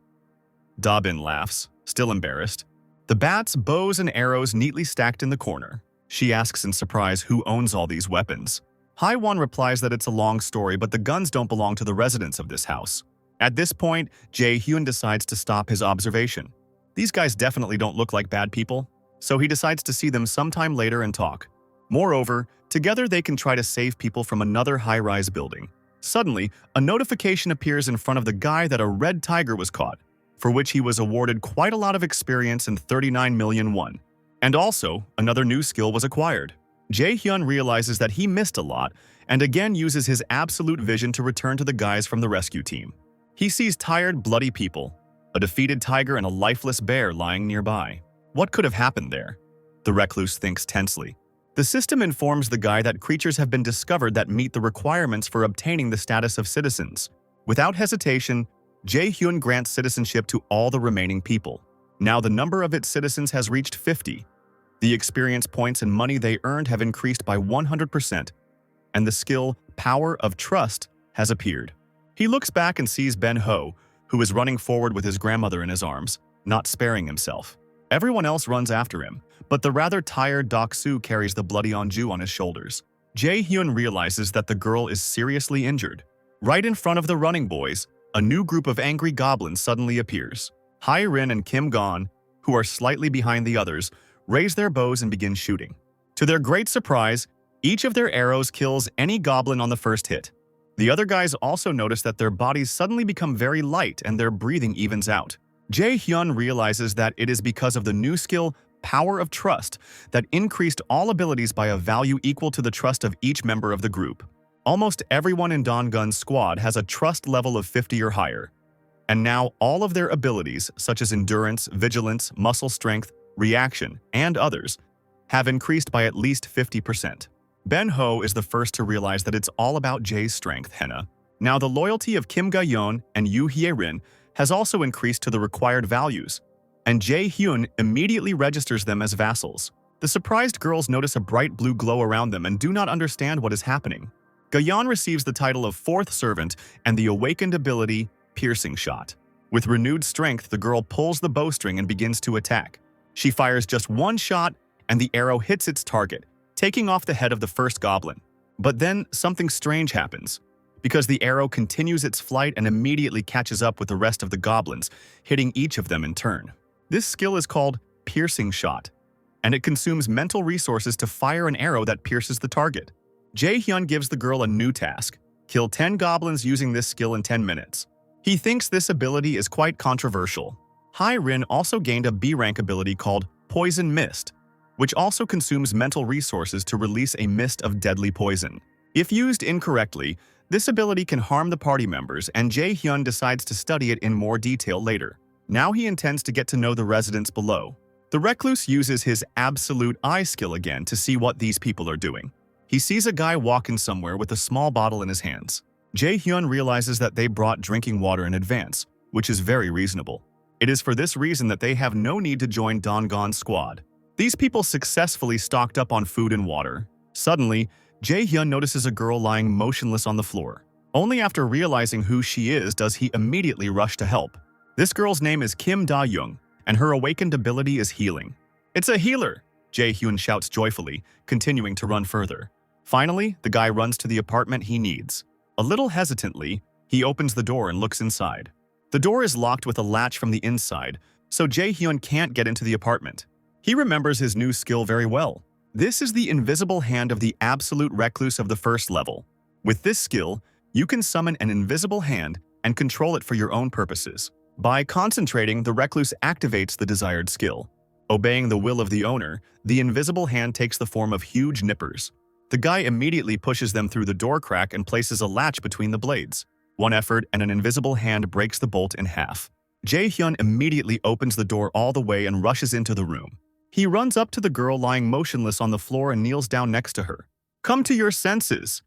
Da-bin laughs, still embarrassed. The bats, bows, and arrows neatly stacked in the corner. She asks in surprise who owns all these weapons. Hye-won replies that it's a long story, but the guns don't belong to the residents of this house. At this point, Jae-hyun decides to stop his observation. These guys definitely don't look like bad people, so he decides to see them sometime later and talk. Moreover, together they can try to save people from another high-rise building. Suddenly, a notification appears in front of the guy that a red tiger was caught, for which he was awarded quite a lot of experience and 39 million won. And also, another new skill was acquired. Jae-hyun realizes that he missed a lot and again uses his absolute vision to return to the guys from the rescue team. He sees tired, bloody people, a defeated tiger and a lifeless bear lying nearby. What could have happened there? The recluse thinks tensely. The system informs the guy that creatures have been discovered that meet the requirements for obtaining the status of citizens. Without hesitation, Jae-hyun grants citizenship to all the remaining people. Now the number of its citizens has reached 50. The experience points and money they earned have increased by 100%, and the skill, Power of Trust, has appeared. He looks back and sees Ben-ho, who is running forward with his grandmother in his arms, not sparing himself. Everyone else runs after him, but the rather tired Doksu carries the bloody Onju on his shoulders. Jae-hyun realizes that the girl is seriously injured. Right in front of the running boys, a new group of angry goblins suddenly appears. Hai-rin and Kim Gon, who are slightly behind the others, raise their bows and begin shooting. To their great surprise, each of their arrows kills any goblin on the first hit. The other guys also notice that their bodies suddenly become very light and their breathing evens out. Jae-hyun realizes that it is because of the new skill, Power of Trust, that increased all abilities by a value equal to the trust of each member of the group. Almost everyone in Donggun's squad has a trust level of 50 or higher. And now all of their abilities, such as endurance, vigilance, muscle strength, reaction, and others, have increased by at least 50%. Ben-ho is the first to realize that it's all about Jae's strength, Hena. Now the loyalty of Kim Ga-yeon and Yoo Hye-rin has also increased to the required values, and Jae-hyun immediately registers them as vassals. The surprised girls notice a bright blue glow around them and do not understand what is happening. Ga-yeon receives the title of Fourth Servant and the awakened ability, Piercing Shot. With renewed strength, the girl pulls the bowstring and begins to attack. She fires just one shot, and the arrow hits its target, taking off the head of the first goblin. But then something strange happens, because the arrow continues its flight and immediately catches up with the rest of the goblins, hitting each of them in turn. This skill is called Piercing Shot, and it consumes mental resources to fire an arrow that pierces the target. Jae-hyun gives the girl a new task: kill 10 goblins using this skill in 10 minutes. He thinks this ability is quite controversial. Hai-rin also gained a B-rank ability called Poison Mist, which also consumes mental resources to release a mist of deadly poison. If used incorrectly, this ability can harm the party members, and Jae-hyun decides to study it in more detail later. Now he intends to get to know the residents below. The recluse uses his Absolute Eye skill again to see what these people are doing. He sees a guy walking somewhere with a small bottle in his hands. Jae-hyun realizes that they brought drinking water in advance, which is very reasonable. It is for this reason that they have no need to join Donggun's squad. These people successfully stocked up on food and water. Suddenly, Jae-hyun notices a girl lying motionless on the floor. Only after realizing who she is does he immediately rush to help. This girl's name is Kim Da-young, and her awakened ability is healing. "It's a healer!" Jae-hyun shouts joyfully, continuing to run further. Finally, the guy runs to the apartment he needs. A little hesitantly, he opens the door and looks inside. The door is locked with a latch from the inside, so Jae-hyun can't get into the apartment. He remembers his new skill very well. This is the invisible hand of the absolute recluse of the first level. With this skill, you can summon an invisible hand and control it for your own purposes. By concentrating, the recluse activates the desired skill. Obeying the will of the owner, the invisible hand takes the form of huge nippers. The guy immediately pushes them through the door crack and places a latch between the blades. One effort and an invisible hand breaks the bolt in half. Jae-hyun immediately opens the door all the way and rushes into the room. He runs up to the girl lying motionless on the floor and kneels down next to her. "Come to your senses!"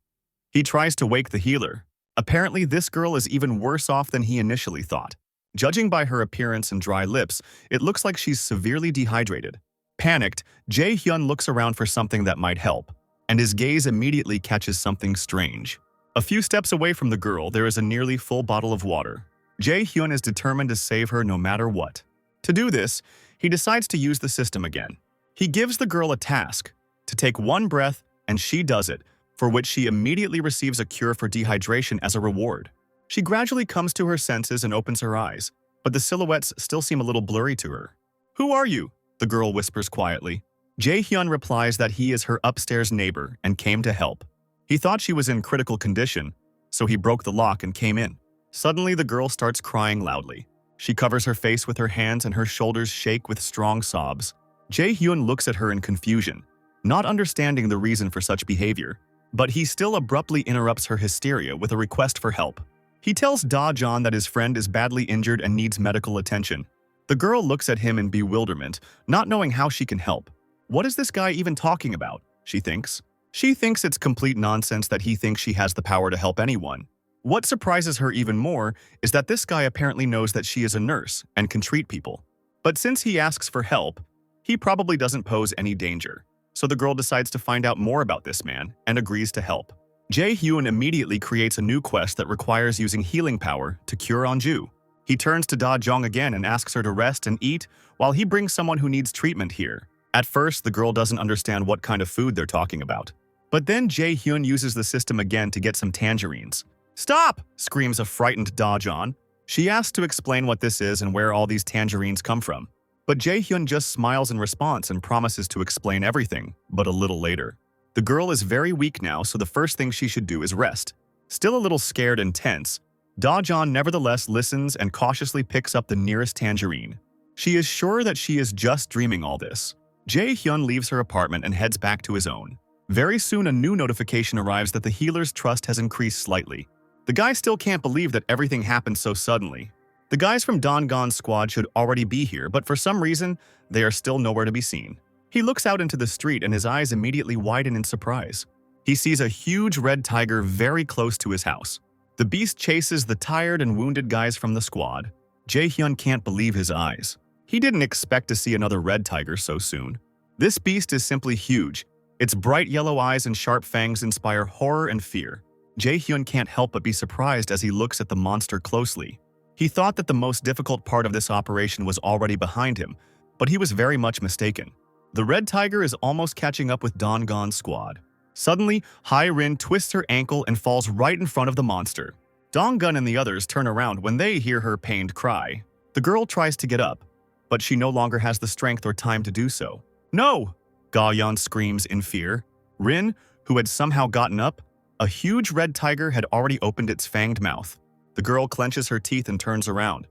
He tries to wake the healer. Apparently, this girl is even worse off than he initially thought. Judging by her appearance and dry lips, it looks like she's severely dehydrated. Panicked, Jae-hyun looks around for something that might help, and his gaze immediately catches something strange. A few steps away from the girl, there is a nearly full bottle of water. Jae-hyun is determined to save her no matter what. To do this, he decides to use the system again. He gives the girl a task, to take one breath, and she does it, for which she immediately receives a cure for dehydration as a reward. She gradually comes to her senses and opens her eyes, but the silhouettes still seem a little blurry to her. "Who are you?" the girl whispers quietly. Jae-hyun replies that he is her upstairs neighbor and came to help. He thought she was in critical condition, so he broke the lock and came in. Suddenly, the girl starts crying loudly. She covers her face with her hands and her shoulders shake with strong sobs. Jae-hyun looks at her in confusion, not understanding the reason for such behavior, but he still abruptly interrupts her hysteria with a request for help. He tells Da-jon that his friend is badly injured and needs medical attention. The girl looks at him in bewilderment, not knowing how she can help. What is this guy even talking about, she thinks. She thinks it's complete nonsense that he thinks she has the power to help anyone. What surprises her even more is that this guy apparently knows that she is a nurse and can treat people. But since he asks for help, he probably doesn't pose any danger. So the girl decides to find out more about this man and agrees to help. Jae-hyun immediately creates a new quest that requires using healing power to cure Anju. He turns to Da-jong again and asks her to rest and eat while he brings someone who needs treatment here. At first, the girl doesn't understand what kind of food they're talking about. But then Jae-hyun uses the system again to get some tangerines. "Stop!" screams a frightened Da-jon. She asks to explain what this is and where all these tangerines come from. But Jae-hyun just smiles in response and promises to explain everything, but a little later. The girl is very weak now, so the first thing she should do is rest. Still a little scared and tense, Da-jon nevertheless listens and cautiously picks up the nearest tangerine. She is sure that she is just dreaming all this. Jae-hyun leaves her apartment and heads back to his own. Very soon a new notification arrives that the healer's trust has increased slightly. The guy still can't believe that everything happened so suddenly. The guys from Dongon's squad should already be here, but for some reason, they are still nowhere to be seen. He looks out into the street and his eyes immediately widen in surprise. He sees a huge red tiger very close to his house. The beast chases the tired and wounded guys from the squad. Jae-hyun can't believe his eyes. He didn't expect to see another red tiger so soon. This beast is simply huge. Its bright yellow eyes and sharp fangs inspire horror and fear. Jae-hyun can't help but be surprised as he looks at the monster closely. He thought that the most difficult part of this operation was already behind him, but he was very much mistaken. The red tiger is almost catching up with Dongon's squad. Suddenly, Hai-rin twists her ankle and falls right in front of the monster. Donggun and the others turn around when they hear her pained cry. The girl tries to get up, but she no longer has the strength or time to do so. "No!" Ga-yeon screams in fear. Rin, who had somehow gotten up, a huge red tiger had already opened its fanged mouth. The girl clenches her teeth and turns around,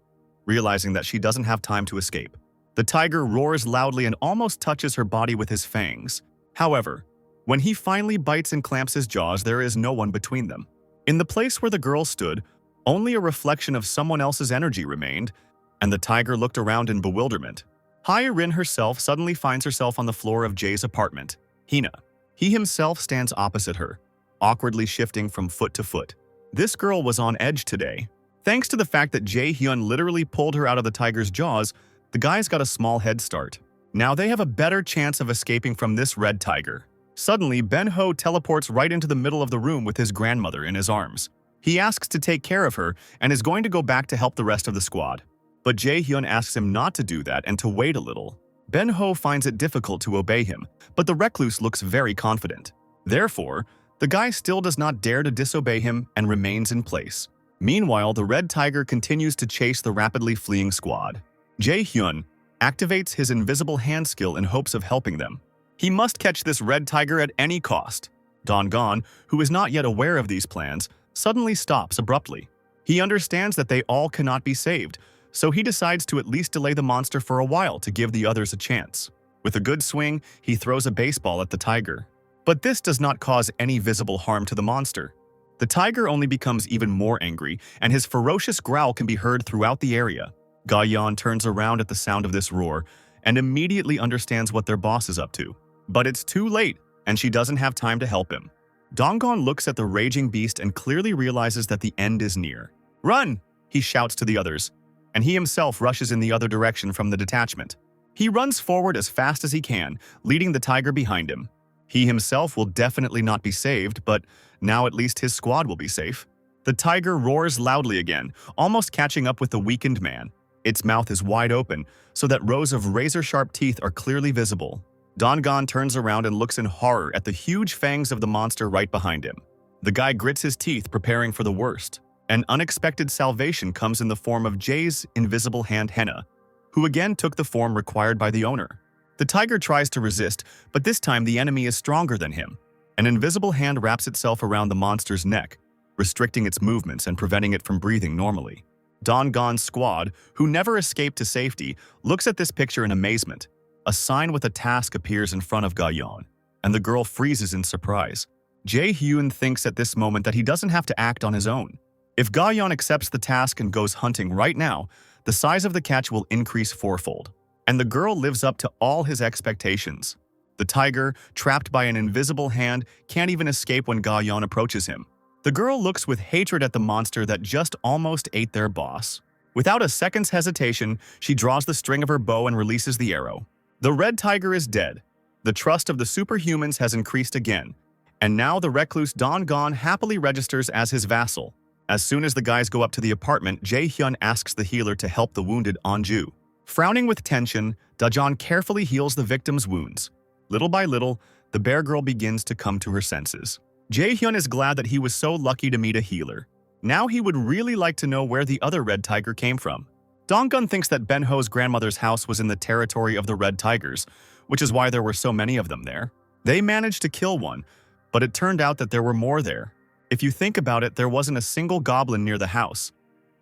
realizing that she doesn't have time to escape. The tiger roars loudly and almost touches her body with his fangs. However, when he finally bites and clamps his jaws, there is no one between them. In the place where the girl stood, only a reflection of someone else's energy remained, and the tiger looked around in bewilderment. Hai-rin herself suddenly finds herself on the floor of Jae's apartment. Hina. He himself stands opposite her, awkwardly shifting from foot to foot. This girl was on edge today. Thanks to the fact that Jae-hyun literally pulled her out of the tiger's jaws, the guys got a small head start. Now they have a better chance of escaping from this red tiger. Suddenly, Ben-ho teleports right into the middle of the room with his grandmother in his arms. He asks to take care of her and is going to go back to help the rest of the squad. But Jae-hyun asks him not to do that and to wait a little. Ben-ho finds it difficult to obey him, but the recluse looks very confident. Therefore, the guy still does not dare to disobey him and remains in place. Meanwhile, the red tiger continues to chase the rapidly fleeing squad. Jae-hyun activates his invisible hand skill in hopes of helping them. He must catch this red tiger at any cost. Donggon, who is not yet aware of these plans, suddenly stops abruptly. He understands that they all cannot be saved, so he decides to at least delay the monster for a while to give the others a chance. With a good swing, he throws a baseball at the tiger. But this does not cause any visible harm to the monster. The tiger only becomes even more angry, and his ferocious growl can be heard throughout the area. Ga-yeon turns around at the sound of this roar and immediately understands what their boss is up to. But it's too late, and she doesn't have time to help him. Donggon looks at the raging beast and clearly realizes that the end is near. "Run!" he shouts to the others, and he himself rushes in the other direction from the detachment. He runs forward as fast as he can, leading the tiger behind him. He himself will definitely not be saved, but now at least his squad will be safe. The tiger roars loudly again, almost catching up with the weakened man. Its mouth is wide open, so that rows of razor-sharp teeth are clearly visible. Donggon turns around and looks in horror at the huge fangs of the monster right behind him. The guy grits his teeth, preparing for the worst. An unexpected salvation comes in the form of Jae's invisible hand Henna, who again took the form required by the owner. The tiger tries to resist, but this time the enemy is stronger than him. An invisible hand wraps itself around the monster's neck, restricting its movements and preventing it from breathing normally. Donggon's squad, who never escaped to safety, looks at this picture in amazement. A sign with a task appears in front of Ga-yeon, and the girl freezes in surprise. Jae-hyun thinks at this moment that he doesn't have to act on his own. If Ga-yeon accepts the task and goes hunting right now, the size of the catch will increase fourfold. And the girl lives up to all his expectations. The tiger, trapped by an invisible hand, can't even escape when Ga-yeon approaches him. The girl looks with hatred at the monster that just almost ate their boss. Without a second's hesitation, she draws the string of her bow and releases the arrow. The red tiger is dead. The trust of the superhumans has increased again, and now the recluse Donggon happily registers as his vassal. As soon as the guys go up to the apartment, Jae-hyun asks the healer to help the wounded Onju. Frowning with tension, Da-jon carefully heals the victim's wounds. Little by little, the bear girl begins to come to her senses. Jae-hyun is glad that he was so lucky to meet a healer. Now he would really like to know where the other red tiger came from. Donggun thinks that Ben-ho's grandmother's house was in the territory of the red tigers, which is why there were so many of them there. They managed to kill one, but it turned out that there were more there. If you think about it, there wasn't a single goblin near the house.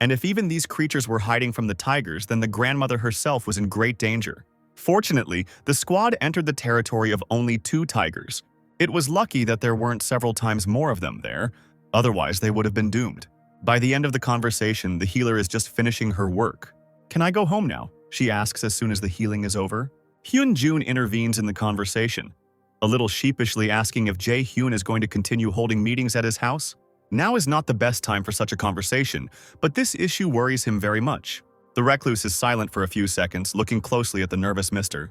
And if even these creatures were hiding from the tigers, then the grandmother herself was in great danger. Fortunately, the squad entered the territory of only 2 tigers. It was lucky that there weren't several times more of them there, otherwise they would have been doomed. By the end of the conversation, the healer is just finishing her work. "Can I go home now?" she asks as soon as the healing is over. Hyun-jun intervenes in the conversation, a little sheepishly asking if Jae-hyun is going to continue holding meetings at his house. Now is not the best time for such a conversation, but this issue worries him very much. The recluse is silent for a few seconds, looking closely at the nervous Mr.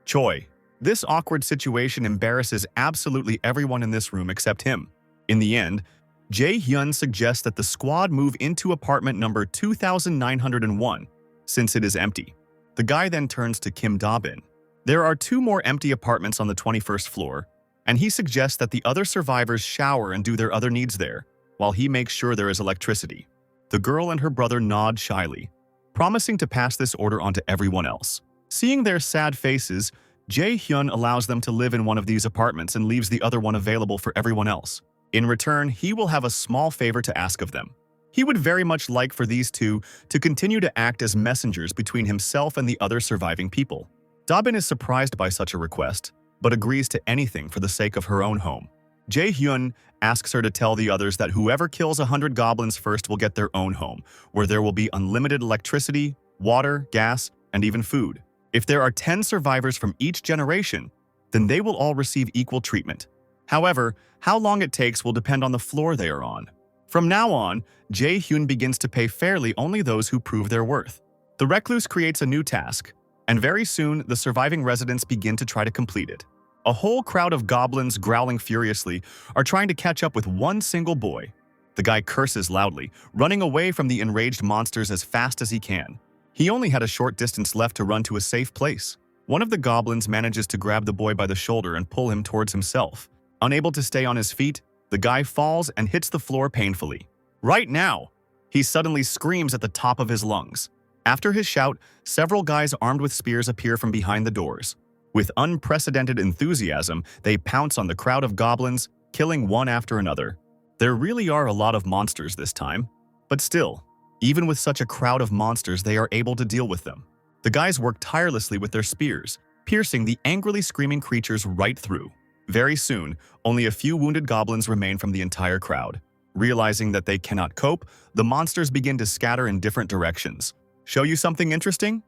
Choi. This awkward situation embarrasses absolutely everyone in this room except him. In the end, Jae-hyun suggests that the squad move into apartment number 2901, since it is empty. The guy then turns to Kim Da-bin. There are 2 more empty apartments on the 21st floor, and he suggests that the other survivors shower and do their other needs there, while he makes sure there is electricity. The girl and her brother nod shyly, promising to pass this order on to everyone else. Seeing their sad faces, Jae-hyun allows them to live in one of these apartments and leaves the other one available for everyone else. In return, he will have a small favor to ask of them. He would very much like for these 2 to continue to act as messengers between himself and the other surviving people. Da-bin is surprised by such a request, but agrees to anything for the sake of her own home. Jae-hyun asks her to tell the others that whoever kills 100 goblins first will get their own home, where there will be unlimited electricity, water, gas, and even food. If there are 10 survivors from each generation, then they will all receive equal treatment. However, how long it takes will depend on the floor they are on. From now on, Jae-hyun begins to pay fairly only those who prove their worth. The recluse creates a new task, and very soon the surviving residents begin to try to complete it. A whole crowd of goblins growling furiously are trying to catch up with one single boy. The guy curses loudly, running away from the enraged monsters as fast as he can. He only had a short distance left to run to a safe place. One of the goblins manages to grab the boy by the shoulder and pull him towards himself. Unable to stay on his feet, the guy falls and hits the floor painfully. "Right now!" He suddenly screams at the top of his lungs. After his shout, several guys armed with spears appear from behind the doors. With unprecedented enthusiasm, they pounce on the crowd of goblins, killing one after another. There really are a lot of monsters this time. But still, even with such a crowd of monsters, they are able to deal with them. The guys work tirelessly with their spears, piercing the angrily screaming creatures right through. Very soon, only a few wounded goblins remain from the entire crowd. Realizing that they cannot cope, the monsters begin to scatter in different directions. "Show you something interesting?"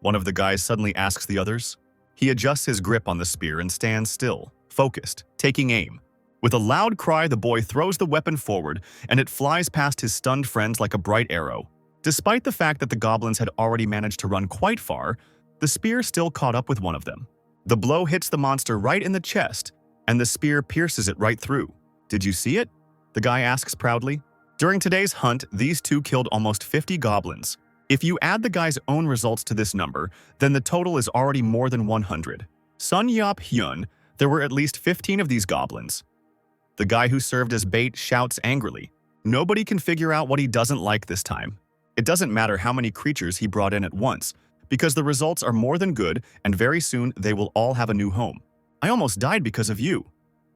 One of the guys suddenly asks the others. He adjusts his grip on the spear and stands still, focused, taking aim. With a loud cry, the boy throws the weapon forward, and it flies past his stunned friends like a bright arrow. Despite the fact that the goblins had already managed to run quite far, the spear still caught up with one of them. The blow hits the monster right in the chest, and the spear pierces it right through. "Did you see it?" the guy asks proudly. During today's hunt, these 2 killed almost 50 goblins. If you add the guy's own results to this number, then the total is already more than 100. Sun Yap-hyun, there were at least 15 of these goblins. The guy who served as bait shouts angrily. Nobody can figure out what he doesn't like this time. It doesn't matter how many creatures he brought in at once, because the results are more than good, and very soon they will all have a new home. "I almost died because of you."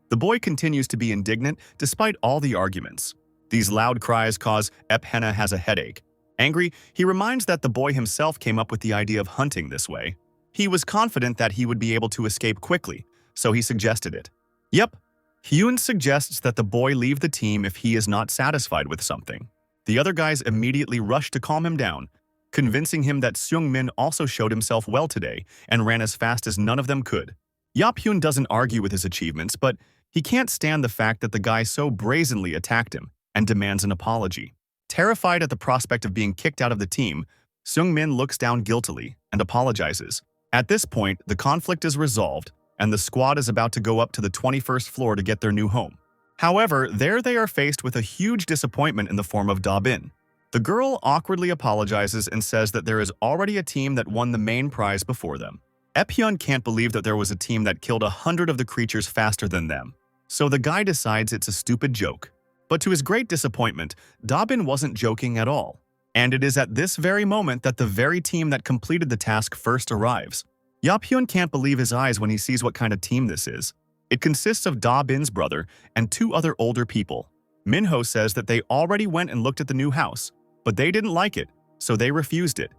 The boy continues to be indignant despite all the arguments. These loud cries cause Ep-henna has a headache. Angry, he reminds that the boy himself came up with the idea of hunting this way. He was confident that he would be able to escape quickly, so he suggested it. Yep, Hyun suggests that the boy leave the team if he is not satisfied with something. The other guys immediately rush to calm him down, convincing him that Seung-min also showed himself well today and ran as fast as none of them could. Yap-hyun doesn't argue with his achievements, but he can't stand the fact that the guy so brazenly attacked him and demands an apology. Terrified at the prospect of being kicked out of the team, Seung-min looks down guiltily and apologizes. At this point, the conflict is resolved, and the squad is about to go up to the 21st floor to get their new home. However, there they are faced with a huge disappointment in the form of Da-bin. The girl awkwardly apologizes and says that there is already a team that won the main prize before them. Ep-hyun can't believe that there was a team that killed 100 of the creatures faster than them, so the guy decides it's a stupid joke. But to his great disappointment, Dabin wasn't joking at all. And it is at this very moment that the very team that completed the task first arrives. Yaphyun can't believe his eyes when he sees what kind of team this is. It consists of Da Bin's brother and 2 other older people. Minho says that they already went and looked at the new house, but they didn't like it, so they refused it.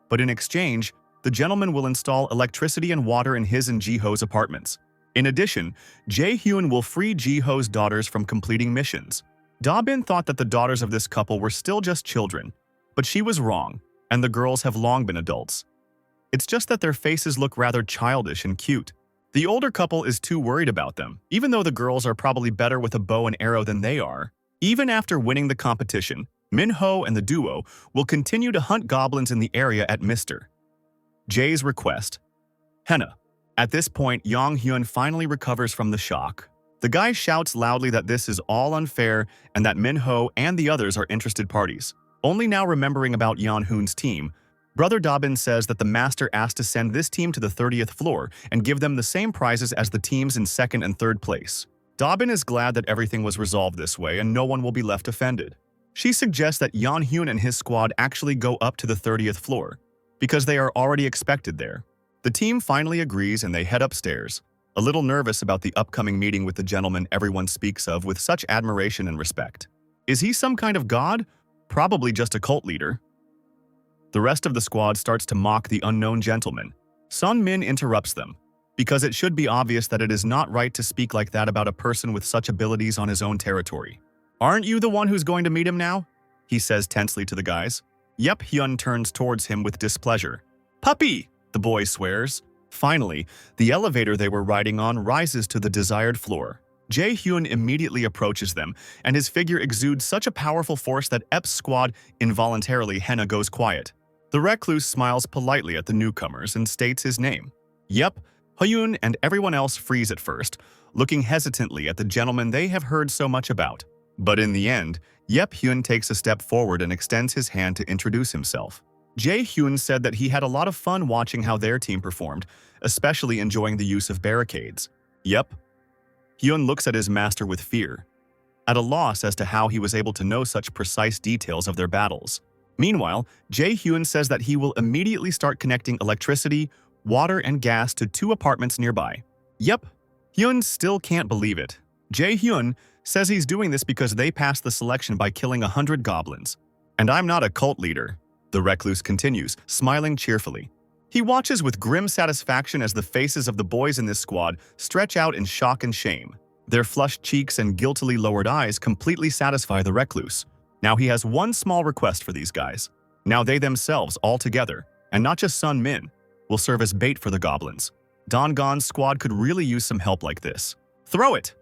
But in exchange, the gentleman will install electricity and water in his and Jiho's apartments. In addition, Jae-hyun will free Jiho's daughters from completing missions. Da Bin thought that the daughters of this couple were still just children, but she was wrong, and the girls have long been adults. It's just that their faces look rather childish and cute. The older couple is too worried about them, even though the girls are probably better with a bow and arrow than they are. Even after winning the competition, Minho and the duo will continue to hunt goblins in the area at Mr. J's request. Henna. At this point, Yong-hyun finally recovers from the shock. The guy shouts loudly that this is all unfair and that Minho and the others are interested parties. Only now remembering about Yeon-hoon's team, Brother Dabin says that the master asked to send this team to the 30th floor and give them the same prizes as the teams in 2nd and 3rd place. Dabin is glad that everything was resolved this way and no one will be left offended. She suggests that Yeon-hoon and his squad actually go up to the 30th floor, because they are already expected there. The team finally agrees and they head upstairs, a little nervous about the upcoming meeting with the gentleman everyone speaks of with such admiration and respect. Is he some kind of god? Probably just a cult leader. The rest of the squad starts to mock the unknown gentleman. Sun Min interrupts them, because it should be obvious that it is not right to speak like that about a person with such abilities on his own territory. Aren't you the one who's going to meet him now? He says tensely to the guys. Yep, Hyun turns towards him with displeasure. Puppy! The boy swears. Finally, the elevator they were riding on rises to the desired floor. Jae-hyun immediately approaches them, and his figure exudes such a powerful force that Ep's squad involuntarily Henna goes quiet. The recluse smiles politely at the newcomers and states his name. Yep, Hyun and everyone else freeze at first, looking hesitantly at the gentleman they have heard so much about. But in the end, Yep Hyun takes a step forward and extends his hand to introduce himself. Jae-hyun said that he had a lot of fun watching how their team performed, especially enjoying the use of barricades. Yep. Hyun looks at his master with fear, at a loss as to how he was able to know such precise details of their battles. Meanwhile, Jae-hyun says that he will immediately start connecting electricity, water, and gas to 2 apartments nearby. Yep. Hyun still can't believe it. Jae-hyun says he's doing this because they passed the selection by killing 100 goblins. And I'm not a cult leader, the recluse continues, smiling cheerfully. He watches with grim satisfaction as the faces of the boys in this squad stretch out in shock and shame. Their flushed cheeks and guiltily lowered eyes completely satisfy the recluse. Now he has one small request for these guys. Now they themselves, all together, and not just Sun Min, will serve as bait for the goblins. Dongon's squad could really use some help like this. Throw it!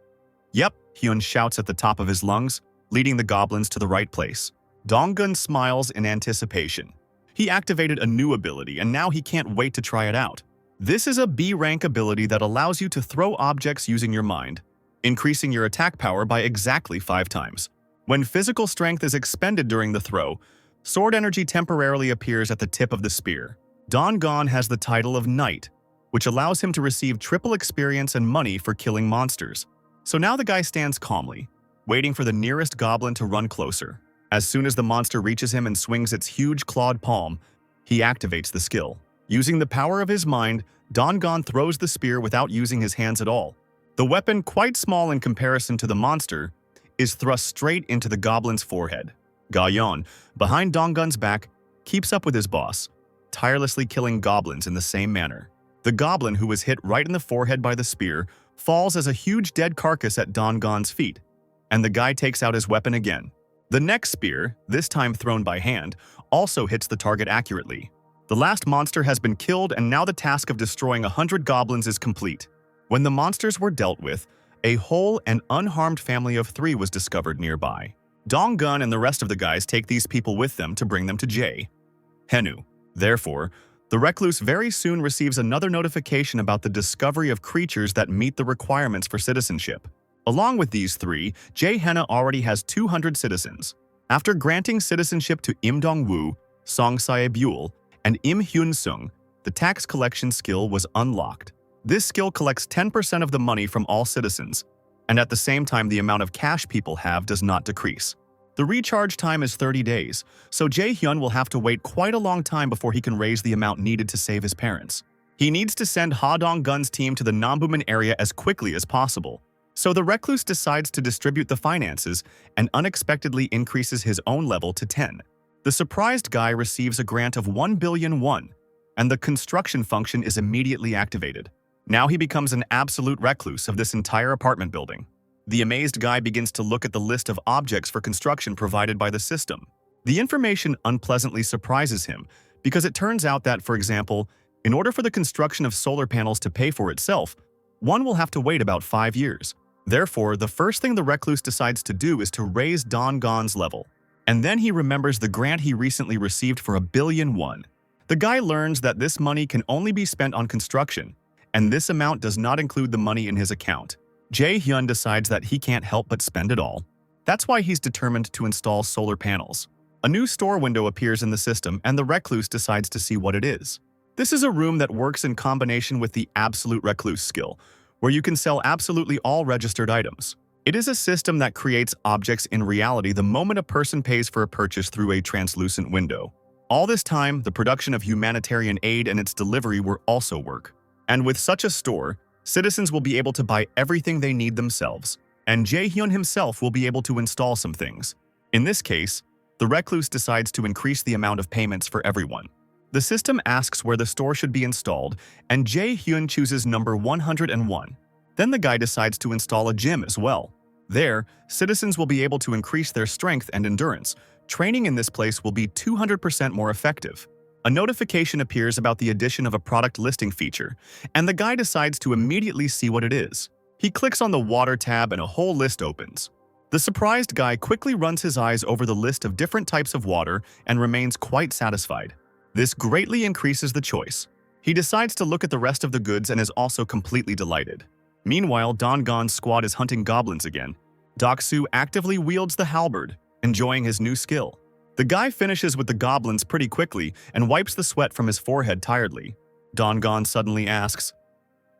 Yep, Hyun shouts at the top of his lungs, leading the goblins to the right place. Donggun smiles in anticipation. He activated a new ability and now he can't wait to try it out. This is a B-rank ability that allows you to throw objects using your mind, increasing your attack power by exactly 5 times. When physical strength is expended during the throw, sword energy temporarily appears at the tip of the spear. Donggon has the title of Knight, which allows him to receive triple experience and money for killing monsters. So now the guy stands calmly, waiting for the nearest goblin to run closer. As soon as the monster reaches him and swings its huge clawed palm, he activates the skill. Using the power of his mind, Donggon throws the spear without using his hands at all. The weapon, quite small in comparison to the monster, is thrust straight into the goblin's forehead. Ga-yeon, behind Donggun's back, keeps up with his boss, tirelessly killing goblins in the same manner. The goblin who was hit right in the forehead by the spear falls as a huge dead carcass at Donggon's feet, and the guy takes out his weapon again. The next spear, this time thrown by hand, also hits the target accurately. The last monster has been killed and now the task of destroying 100 goblins is complete. When the monsters were dealt with, a whole and unharmed family of 3 was discovered nearby. Donggun and the rest of the guys take these people with them to bring them to Jae-hyun. Therefore, the recluse very soon receives another notification about the discovery of creatures that meet the requirements for citizenship. Along with these 3, Jae-hyun already has 200 citizens. After granting citizenship to Im Dong-woo, Song Sae-byul, and Im Hyun-sung, the tax collection skill was unlocked. This skill collects 10% of the money from all citizens, and at the same time the amount of cash people have does not decrease. The recharge time is 30 days, so Jae-hyun will have to wait quite a long time before he can raise the amount needed to save his parents. He needs to send Ha Dong-gun's team to the Nambuman area as quickly as possible. So the recluse decides to distribute the finances and unexpectedly increases his own level to 10. The surprised guy receives a grant of 1 billion won, and the construction function is immediately activated. Now he becomes an absolute recluse of this entire apartment building. The amazed guy begins to look at the list of objects for construction provided by the system. The information unpleasantly surprises him because it turns out that, for example, in order for the construction of solar panels to pay for itself, one will have to wait about 5 years. Therefore, the first thing the recluse decides to do is to raise Dong-gun's level. And then he remembers the grant he recently received for 1 billion won. The guy learns that this money can only be spent on construction, and this amount does not include the money in his account. Jae-hyun decides that he can't help but spend it all. That's why he's determined to install solar panels. A new store window appears in the system, and the recluse decides to see what it is. This is a room that works in combination with the Absolute Recluse skill, where you can sell absolutely all registered items. It is a system that creates objects in reality the moment a person pays for a purchase through a translucent window. All this time, the production of humanitarian aid and its delivery will also work. And with such a store, citizens will be able to buy everything they need themselves, and Jae-hyun himself will be able to install some things. In this case, the recluse decides to increase the amount of payments for everyone. The system asks where the store should be installed, and Jae-hyun chooses number 101. Then the guy decides to install a gym as well. There, citizens will be able to increase their strength and endurance. Training in this place will be 200% more effective. A notification appears about the addition of a product listing feature, and the guy decides to immediately see what it is. He clicks on the water tab and a whole list opens. The surprised guy quickly runs his eyes over the list of different types of water and remains quite satisfied. This greatly increases the choice. He decides to look at the rest of the goods and is also completely delighted. Meanwhile, Dong-gun's squad is hunting goblins again. Doksu actively wields the halberd, enjoying his new skill. The guy finishes with the goblins pretty quickly and wipes the sweat from his forehead tiredly. Dong-gun suddenly asks,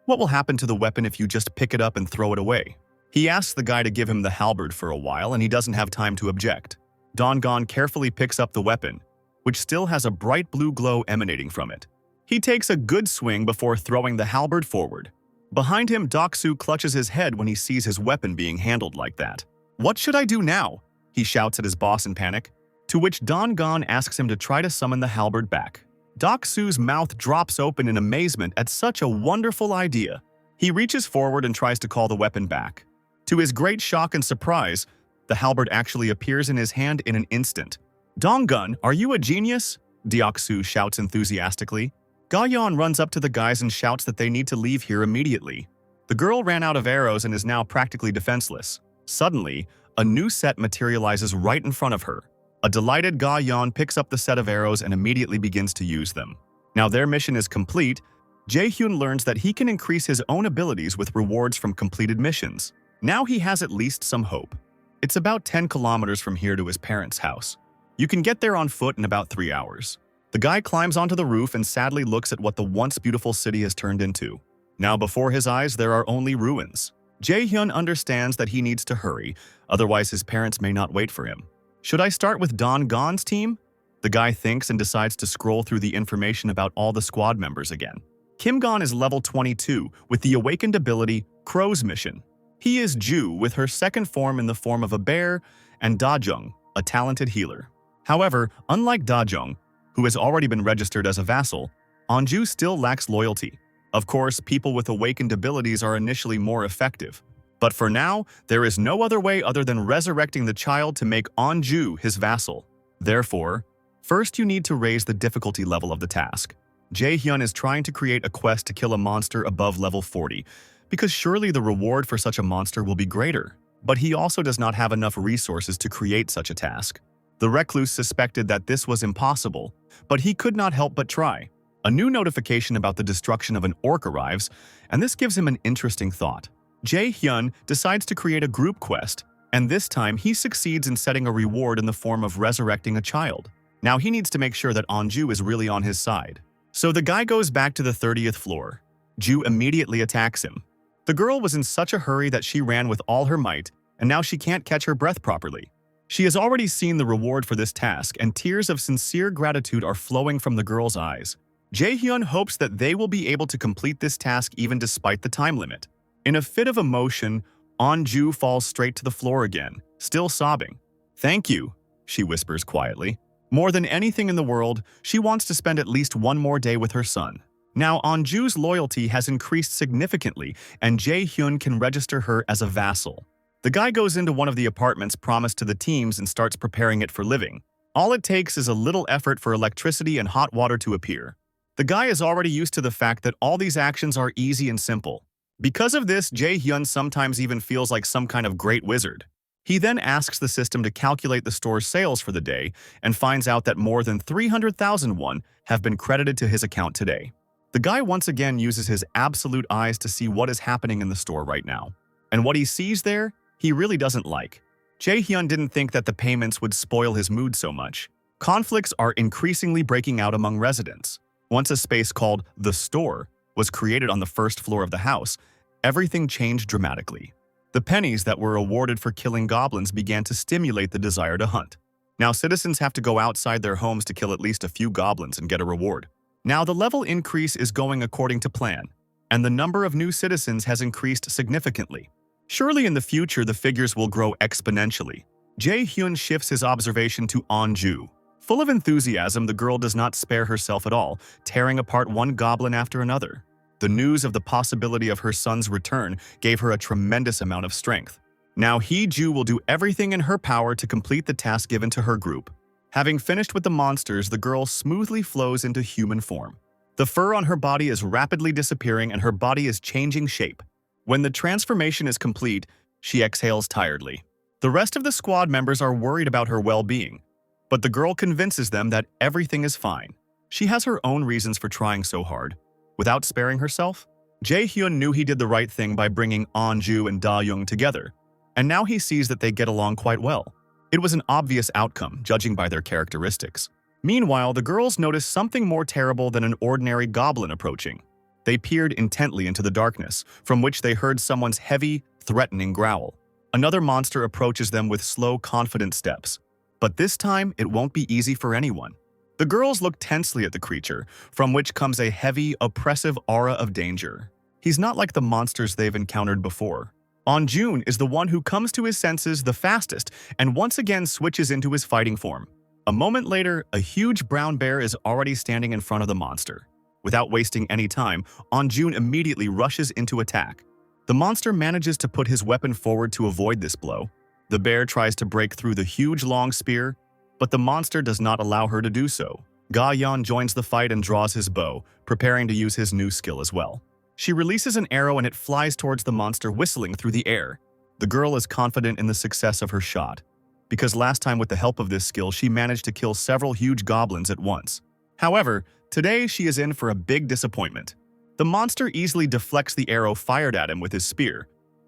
"What will happen to the weapon if you just pick it up and throw it away?" He asks the guy to give him the halberd for a while, and he doesn't have time to object. Dong-gun carefully picks up the weapon, which still has a bright blue glow emanating from it. He takes a good swing before throwing the halberd forward. Behind him, Doksu clutches his head when he sees his weapon being handled like that. "What should I do now?" he shouts at his boss in panic, to which Dong-gun asks him to try to summon the halberd back. Doksu's mouth drops open in amazement at such a wonderful idea. He reaches forward and tries to call the weapon back. To his great shock and surprise, the halberd actually appears in his hand in an instant. "Dong-gun, are you a genius?" Doksu shouts enthusiastically. Ga-yeon runs up to the guys and shouts that they need to leave here immediately. The girl ran out of arrows and is now practically defenseless. Suddenly, a new set materializes right in front of her. A delighted Ga-yeon picks up the set of arrows and immediately begins to use them. Now their mission is complete. Jae-hyun learns that he can increase his own abilities with rewards from completed missions. Now he has at least some hope. It's about 10 kilometers from here to his parents' house. You can get there on foot in about 3 hours. The guy climbs onto the roof and sadly looks at what the once beautiful city has turned into. Now before his eyes there are only ruins. Jae-hyun understands that he needs to hurry, otherwise his parents may not wait for him. Should I start with Dong-gun's team? The guy thinks and decides to scroll through the information about all the squad members again. Kim-gon is level 22 with the awakened ability Crow's Mission. He is Ju with her second form in the form of a bear, and Da-jung, a talented healer. However, unlike Da-jung, who has already been registered as a vassal, Anju still lacks loyalty. Of course, people with awakened abilities are initially more effective. But for now, there is no other way other than resurrecting the child to make Anju his vassal. Therefore, first you need to raise the difficulty level of the task. Jae-hyun is trying to create a quest to kill a monster above level 40, because surely the reward for such a monster will be greater. But he also does not have enough resources to create such a task. The recluse suspected that this was impossible, but he could not help but try. A new notification about the destruction of an orc arrives, and this gives him an interesting thought. Jae-hyun decides to create a group quest, and this time he succeeds in setting a reward in the form of resurrecting a child. Now he needs to make sure that Anju is really on his side. So the guy goes back to the 30th floor. Ju immediately attacks him. The girl was in such a hurry that she ran with all her might, and now she can't catch her breath properly. She has already seen the reward for this task, and tears of sincere gratitude are flowing from the girl's eyes. Jaehyun hopes that they will be able to complete this task even despite the time limit. In a fit of emotion, Onju falls straight to the floor again, still sobbing. "Thank you," she whispers quietly. More than anything in the world, she wants to spend at least one more day with her son. Now, Onju's loyalty has increased significantly, and Jaehyun can register her as a vassal. The guy goes into one of the apartments promised to the teams and starts preparing it for living. All it takes is a little effort for electricity and hot water to appear. The guy is already used to the fact that all these actions are easy and simple. Because of this, Jaehyun sometimes even feels like some kind of great wizard. He then asks the system to calculate the store's sales for the day and finds out that more than 300,000 won have been credited to his account today. The guy once again uses his absolute eyes to see what is happening in the store right now. And what he sees there, he really doesn't like. Jaehyun didn't think that the payments would spoil his mood so much. Conflicts are increasingly breaking out among residents. Once a space called the store was created on the first floor of the house, everything changed dramatically. The pennies that were awarded for killing goblins began to stimulate the desire to hunt. Now citizens have to go outside their homes to kill at least a few goblins and get a reward. Now the level increase is going according to plan, and the number of new citizens has increased significantly. Surely in the future the figures will grow exponentially. Jaehyun shifts his observation to Onju. Full of enthusiasm, the girl does not spare herself at all, tearing apart one goblin after another. The news of the possibility of her son's return gave her a tremendous amount of strength. Now Hee-ju will do everything in her power to complete the task given to her group. Having finished with the monsters, the girl smoothly flows into human form. The fur on her body is rapidly disappearing and her body is changing shape. When the transformation is complete, she exhales tiredly. The rest of the squad members are worried about her well-being, but the girl convinces them that everything is fine. She has her own reasons for trying so hard. Without sparing herself, Jaehyun knew he did the right thing by bringing Onju and Da-young together, and now he sees that they get along quite well. It was an obvious outcome, judging by their characteristics. Meanwhile, the girls noticed something more terrible than an ordinary goblin approaching. They peered intently into the darkness, from which they heard someone's heavy, threatening growl. Another monster approaches them with slow, confident steps. But this time, it won't be easy for anyone. The girls look tensely at the creature, from which comes a heavy, oppressive aura of danger. He's not like the monsters they've encountered before. Onjun is the one who comes to his senses the fastest and once again switches into his fighting form. A moment later, a huge brown bear is already standing in front of the monster. Without wasting any time, Onjun immediately rushes into attack. The monster manages to put his weapon forward to avoid this blow. The bear tries to break through the huge long spear, but the monster does not allow her to do so. Ga-yeon joins the fight and draws his bow, preparing to use his new skill as well. She releases an arrow and it flies towards the monster, whistling through the air. The girl is confident in the success of her shot, because last time with the help of this skill she managed to kill several huge goblins at once. However, today she is in for a big disappointment. The monster easily deflects the arrow fired at him with his spear,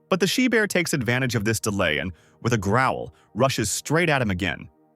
but the she-bear takes advantage of this delay and, with a growl, rushes straight at him again.